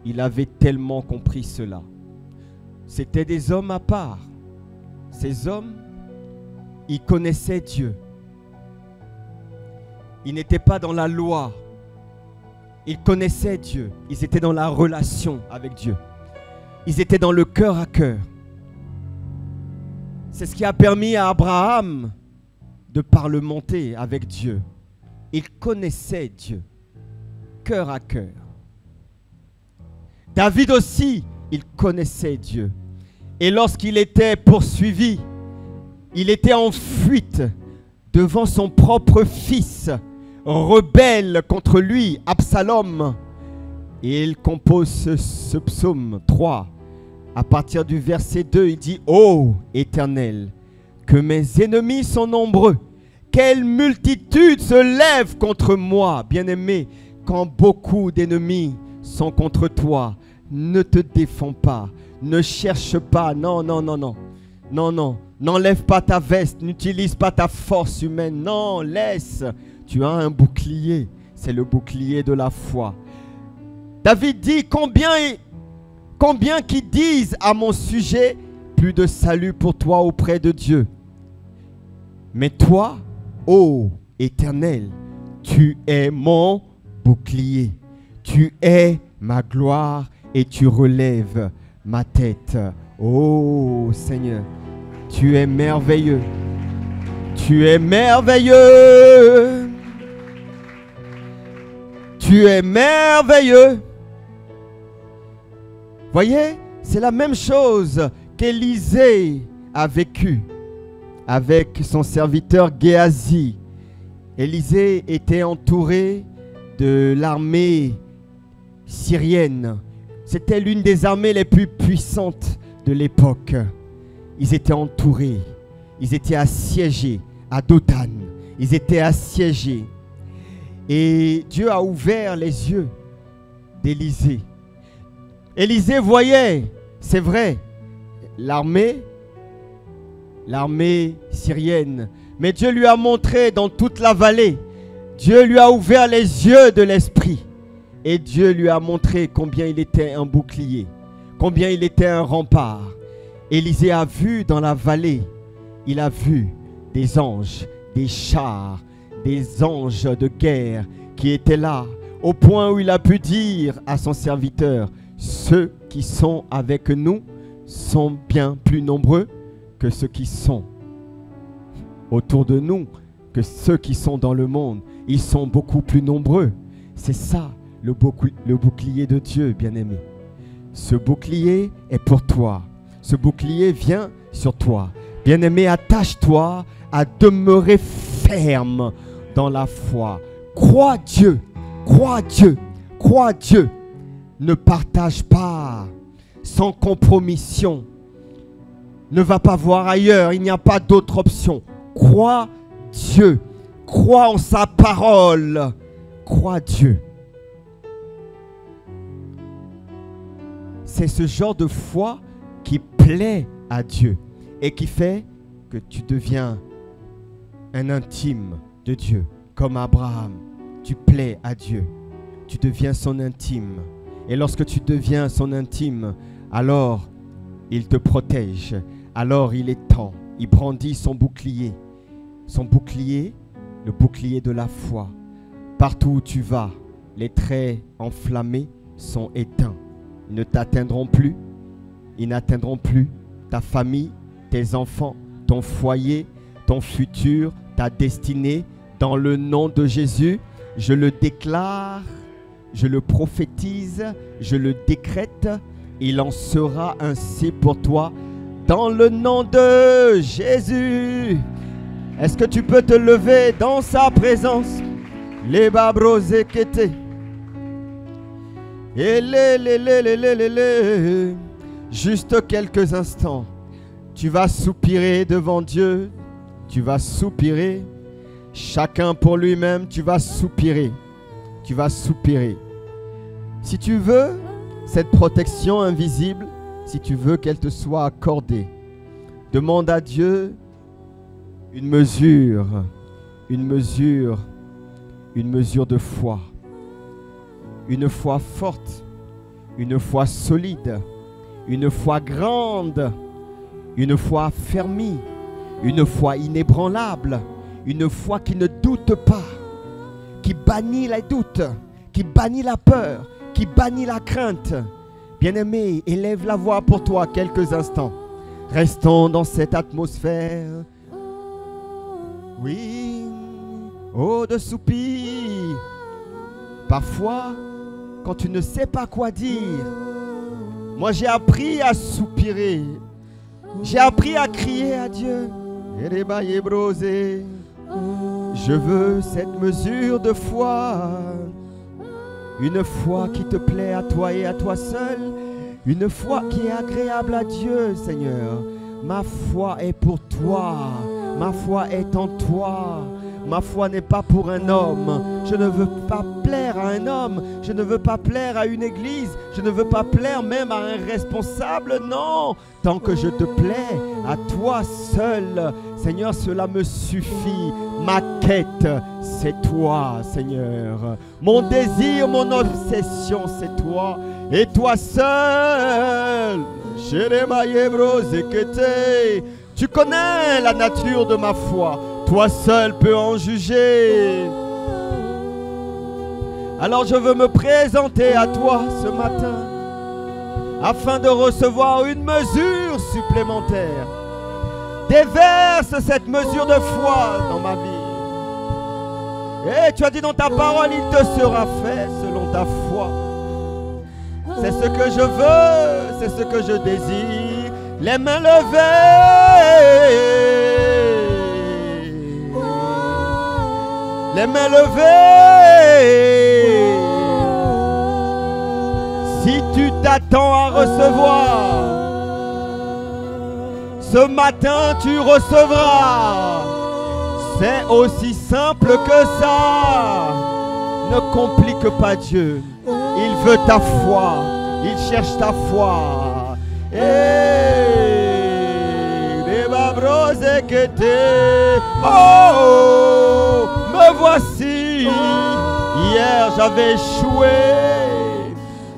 il avait tellement compris cela. C'était des hommes à part. Ces hommes, ils connaissaient Dieu. Ils n'étaient pas dans la loi. Ils connaissaient Dieu. Ils étaient dans la relation avec Dieu. Ils étaient dans le cœur à cœur. C'est ce qui a permis à Abraham de parlementer avec Dieu. Il connaissait Dieu, cœur à cœur. David aussi, il connaissait Dieu. Et lorsqu'il était poursuivi, il était en fuite devant son propre fils, rebelle contre lui, Absalom. Et il compose ce psaume 3. À partir du verset 2, il dit « Ô Éternel, que mes ennemis sont nombreux, quelle multitude se lève contre moi. » Bien-aimé, quand beaucoup d'ennemis sont contre toi, ne te défends pas, ne cherche pas, non, n'enlève pas ta veste, n'utilise pas ta force humaine, non, laisse. Tu as un bouclier, c'est le bouclier de la foi. David dit, combien qui disent à mon sujet, plus de salut pour toi auprès de Dieu. Mais toi, ô Éternel, tu es mon bouclier, tu es ma gloire et tu relèves ma tête. Ô Seigneur, tu es merveilleux, tu es merveilleux, tu es merveilleux. Voyez, c'est la même chose qu'Élisée a vécu avec son serviteur Géasi. Élisée était entouré de l'armée syrienne. C'était l'une des armées les plus puissantes de l'époque. Ils étaient entourés, ils étaient assiégés à Dothan. Ils étaient assiégés. Et Dieu a ouvert les yeux d'Élisée. Élisée voyait, c'est vrai, l'armée syrienne. Mais Dieu lui a montré dans toute la vallée. Dieu lui a ouvert les yeux de l'esprit. Et Dieu lui a montré combien il était un bouclier, combien il était un rempart. Élisée a vu dans la vallée, il a vu des anges, des chars, des anges de guerre qui étaient là, au point où il a pu dire à son serviteur, ceux qui sont avec nous sont bien plus nombreux que ceux qui sont autour de nous, que ceux qui sont dans le monde. Ils sont beaucoup plus nombreux. C'est ça le bouclier de Dieu, bien-aimé. Ce bouclier est pour toi. Ce bouclier vient sur toi. Bien-aimé, attache-toi à demeurer ferme dans la foi. Crois Dieu, crois Dieu, crois Dieu. Ne partage pas sans compromission. Ne va pas voir ailleurs, il n'y a pas d'autre option. Crois Dieu, crois en sa parole, crois Dieu. C'est ce genre de foi qui plaît à Dieu et qui fait que tu deviens un intime de Dieu. Comme Abraham, tu plais à Dieu, tu deviens son intime. Et lorsque tu deviens son intime, alors il te protège, alors il est temps, il brandit son bouclier, le bouclier de la foi. Partout où tu vas, les traits enflammés sont éteints. Ils ne t'atteindront plus, ils n'atteindront plus ta famille, tes enfants, ton foyer, ton futur, ta destinée. Dans le nom de Jésus, je le déclare, je le prophétise, je le décrète. Il en sera ainsi pour toi dans le nom de Jésus. Est-ce que tu peux te lever dans sa présence? Les babrosés qu'étaient. Et juste quelques instants, tu vas soupirer devant Dieu, tu vas soupirer, chacun pour lui-même, tu vas soupirer, tu vas soupirer. Si tu veux cette protection invisible, si tu veux qu'elle te soit accordée, demande à Dieu une mesure de foi. Une foi forte, une foi solide, une foi grande, une foi affermie, une foi inébranlable, une foi qui ne doute pas, qui bannit les doutes, qui bannit la peur, qui bannit la crainte. Bien-aimé, élève la voix pour toi quelques instants. Restons dans cette atmosphère. Oui, oh de soupirs. Parfois, quand tu ne sais pas quoi dire, moi j'ai appris à soupirer. J'ai appris à crier à Dieu. Je veux cette mesure de foi. Une foi qui te plaît à toi et à toi seul. Une foi qui est agréable à Dieu, Seigneur. Ma foi est pour toi. Ma foi est en toi. Ma foi n'est pas pour un homme. Je ne veux pas plaire à un homme. Je ne veux pas plaire à une église. Je ne veux pas plaire même à un responsable. Non, tant que je te plais à toi seul, Seigneur, cela me suffit. Ma quête, c'est toi, Seigneur. Mon désir, mon obsession, c'est toi. Et toi seul. Tu connais la nature de ma foi. Toi seul peux en juger. Alors je veux me présenter à toi ce matin afin de recevoir une mesure supplémentaire. Déverse cette mesure de foi dans ma vie. Et tu as dit dans ta parole, il te sera fait selon ta foi. C'est ce que je veux, c'est ce que je désire. Les mains levées. Les mains levées. Si tu t'attends à recevoir, ce matin tu recevras. C'est aussi simple que ça. Ne complique pas Dieu. Il veut ta foi. Il cherche ta foi. Oh, me voici. Hier j'avais échoué.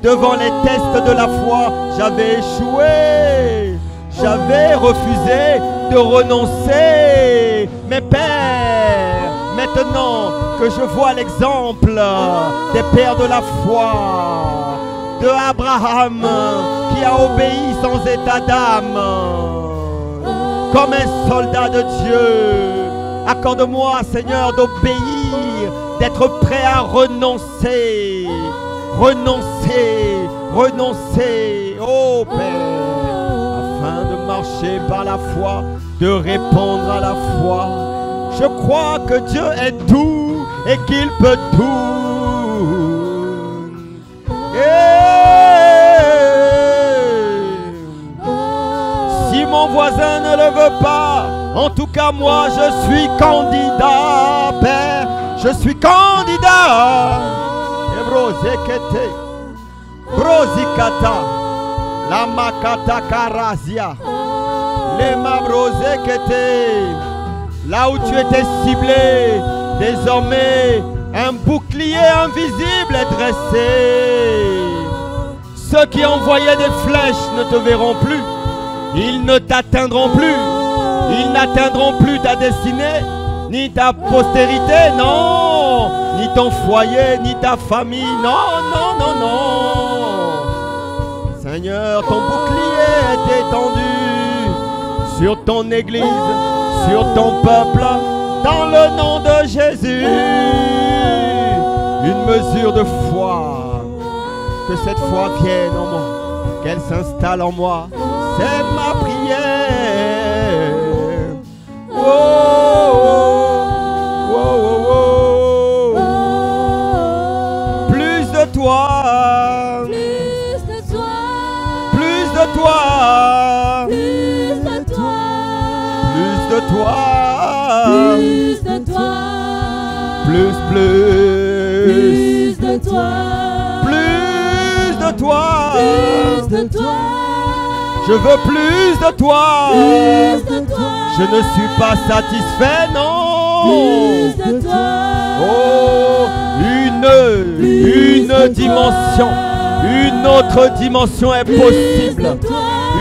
Devant les tests de la foi, j'avais échoué. J'avais refusé de renoncer. Mais Père, maintenant que je vois l'exemple des pères de la foi, de Abraham qui a obéi sans état d'âme, comme un soldat de Dieu, accorde-moi, Seigneur, d'obéir, d'être prêt à renoncer, renoncer, renoncer, oh Père, afin de marcher par la foi, de répondre à la foi. Je crois que Dieu est tout et qu'il peut tout. Si mon voisin ne le veut pas, en tout cas moi je suis candidat, Père, je suis candidat. Ebrozekete, brozikata, la makata karazia, les mabrozekete. Là où tu étais ciblé, désormais un bouclier invisible est dressé. Ceux qui envoyaient des flèches ne te verront plus. Ils ne t'atteindront plus. Ils n'atteindront plus ta destinée, ni ta postérité, non. Ni ton foyer, ni ta famille, non, non, non, non. Seigneur, ton bouclier est étendu sur ton église, sur ton peuple, dans le nom de Jésus. Une mesure de foi, que cette foi vienne en moi, qu'elle s'installe en moi, c'est ma prière. Oh, oh, oh, oh, oh. Plus de toi, Plus de toi, plus de toi, plus de toi, plus de toi, plus de toi, plus, plus de toi, plus de toi, plus de toi, je veux plus de toi, plus de toi, je ne suis pas satisfait, non. plus de toi. Oh, une dimension, une autre dimension est possible.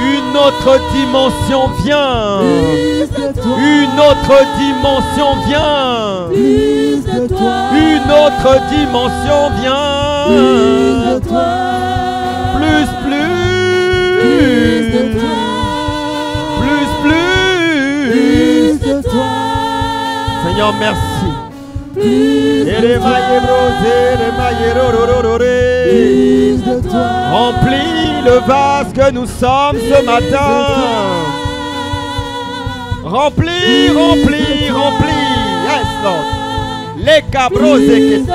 Une autre dimension vient. Plus de toi, Une autre dimension vient. plus Plus de toi. Une autre dimension vient. Plus de toi. Plus. Plus de toi. Plus de toi. Seigneur, merci. Plus de toi. Plus de toi. Remplis le vase que nous sommes ce matin. Remplis. Yes, Lord. Les cabroses,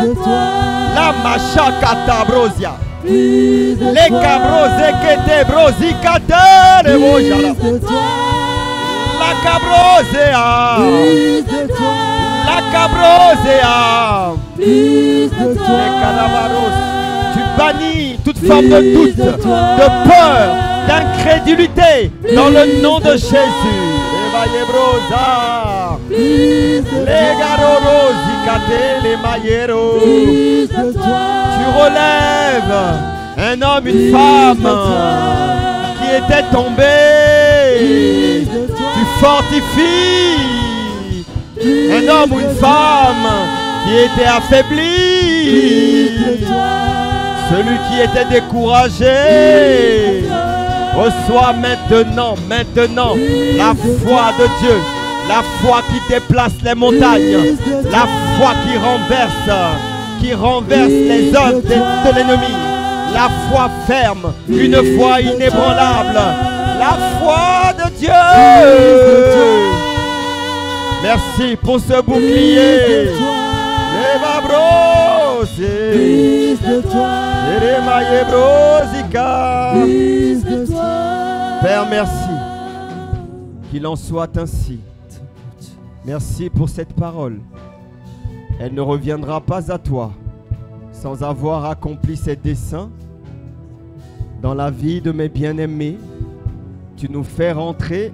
la machakata brosia. Les cabroses que te brosikate le mojala. La cabrosea. La cabrosea. Plus de toi. Les calabaros. Tu bannis toute forme de doute, de peur, d'incrédulité dans le nom de Jésus. Les garorosicate, les mailleros. Tu relèves un homme, une femme qui était tombé. Tu fortifies un homme ou une femme qui était affaibli. Celui qui était découragé reçoit maintenant la foi de Dieu, la foi qui déplace les montagnes, la foi qui renverse les œuvres de l'ennemi, la foi ferme, une foi inébranlable, la foi de Dieu. Merci pour ce bouclier. Les babros, Plus de toi. les maillebrosica. Plus de toi. Père, merci. Qu'il en soit ainsi. Merci pour cette parole. Elle ne reviendra pas à toi sans avoir accompli ses desseins dans la vie de mes bien-aimés. Tu nous fais rentrer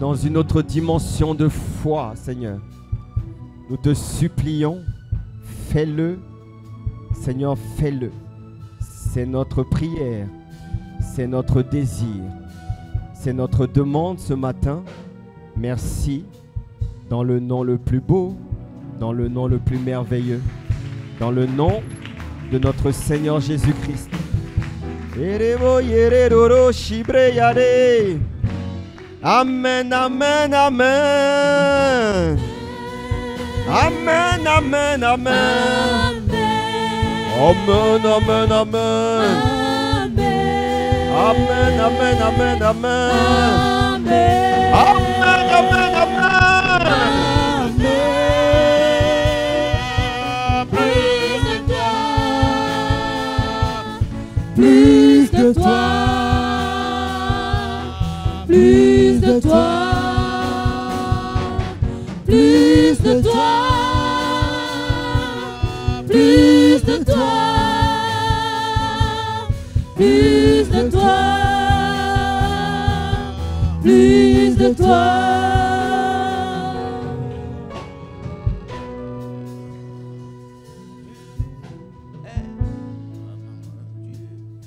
dans une autre dimension de foi, Seigneur. Nous te supplions, fais-le. Seigneur, fais-le. C'est notre prière, c'est notre désir, c'est notre demande ce matin. Merci, dans le nom le plus beau, dans le nom le plus merveilleux, dans le nom de notre Seigneur Jésus-Christ. Amen, amen, amen. Amen, amen, amen. Amen, amen, amen. Amen, amen, amen, amen. Amen, amen, amen. Plus de toi. Plus de toi. Plus de toi. Plus de toi. Plus de toi. Plus de toi.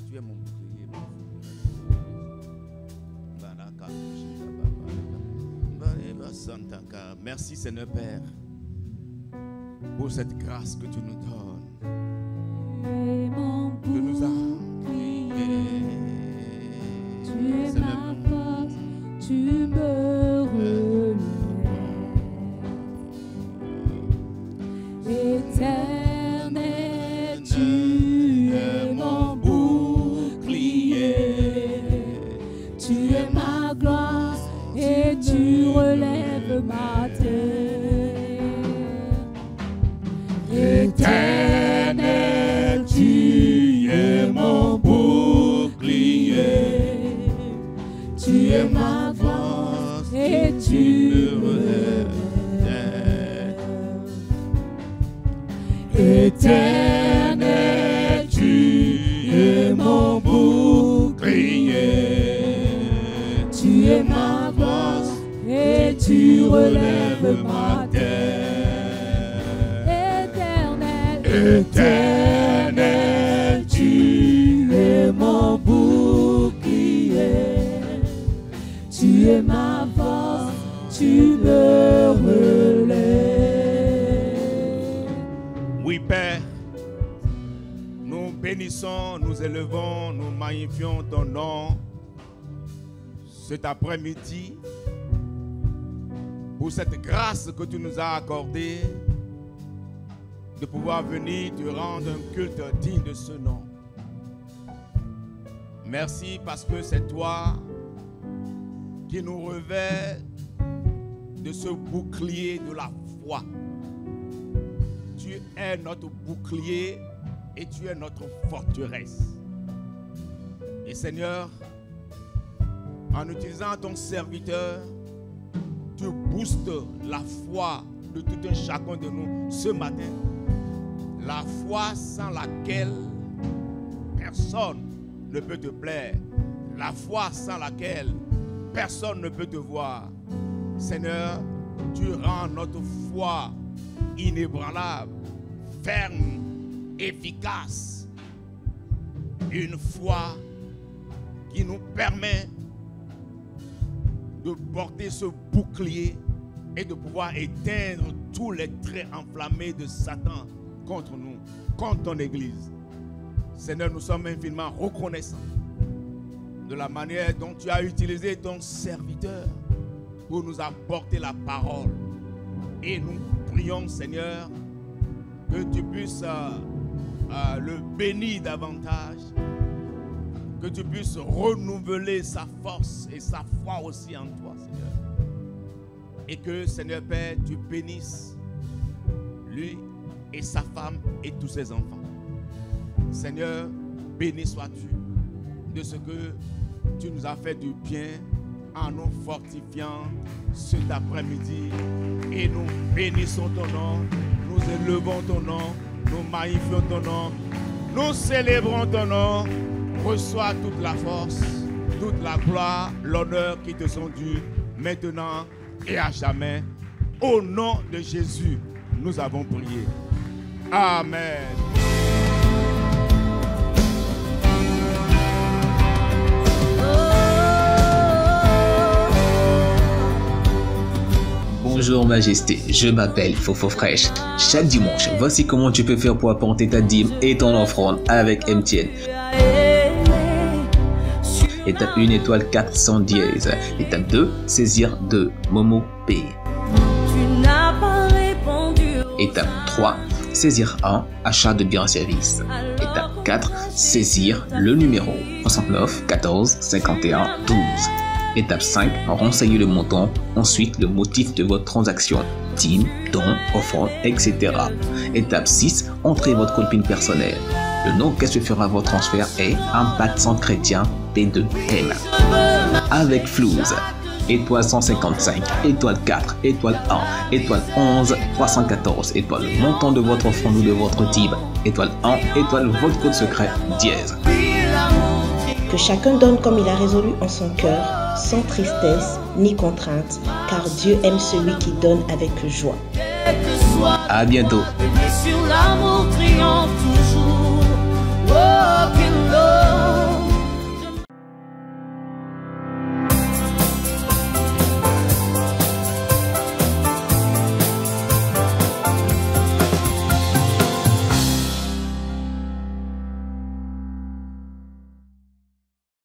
Tu es mon bouclier. Merci Seigneur Père pour cette grâce que tu nous donnes. Que nous a Tu es ma force, tu me relèves. Éternel, tu es mon bouclier. Tu es ma gloire et tu relèves ma terre. Éternel, tu es mon bouclier. Tu es ma force et tu me relèves. Éternel, tu es mon bouclier. Tu es ma force et tu relèves ma terre. Éternel, tu es mon bouclier. Tu es ma force, tu me relèves. bénissons, nous élevons, nous magnifions ton nom cet après-midi pour cette grâce que tu nous as accordée de pouvoir venir te rendre un culte digne de ce nom. Merci parce que c'est toi qui nous revêt de ce bouclier de la foi. Tu es notre bouclier et tu es notre forteresse. Et Seigneur, en utilisant ton serviteur, tu boostes la foi de tout un chacun de nous ce matin. La foi sans laquelle personne ne peut te plaire. La foi sans laquelle personne ne peut te voir. Seigneur, tu rends notre foi inébranlable, ferme, efficace. Une foi qui nous permet de porter ce bouclier et de pouvoir éteindre tous les traits enflammés de Satan contre nous, contre ton Église. Seigneur, nous sommes infiniment reconnaissants de la manière dont tu as utilisé ton serviteur pour nous apporter la parole. Et nous prions, Seigneur, que tu puisses le bénir davantage, que tu puisses renouveler sa force et sa foi aussi en toi, Seigneur. Et que, Seigneur Père, tu bénisses lui et sa femme et tous ses enfants. Seigneur, béni sois-tu de ce que tu nous as fait du bien en nous fortifiant cet après-midi. Et nous bénissons ton nom, nous élevons ton nom, nous magnifions ton nom, nous célébrons ton nom. Reçois toute la force, toute la gloire, l'honneur qui te sont dus maintenant et à jamais. Au nom de Jésus, nous avons prié. Amen. Bonjour Majesté, je m'appelle Fofo Fraîche. Chaque dimanche, voici comment tu peux faire pour apporter ta dîme et ton offrande avec MTN. Étape 1, étoile 400 dièse. Étape 2, saisir 2, Momo Pay. Étape 3, saisir 1, achat de biens et services. Étape 4, saisir le numéro 69 14 51 12. Étape 5, renseigner le montant, ensuite le motif de votre transaction, dîme, don, offrande, etc. Étape 6, entrez votre code PIN personnel. Le nom qu'est-ce que fera votre transfert est Impact Centre Chrétien T2M. Avec Flouze, étoile 155, étoile 4, étoile 1, étoile 11, 314, étoile le montant de votre offrande ou de votre dîme, étoile 1, étoile votre code secret, dièse. Que chacun donne comme il a résolu en son cœur, sans tristesse ni contrainte, car Dieu aime celui qui donne avec joie. À bientôt. Sur l'amour triomphe toujours. Oh,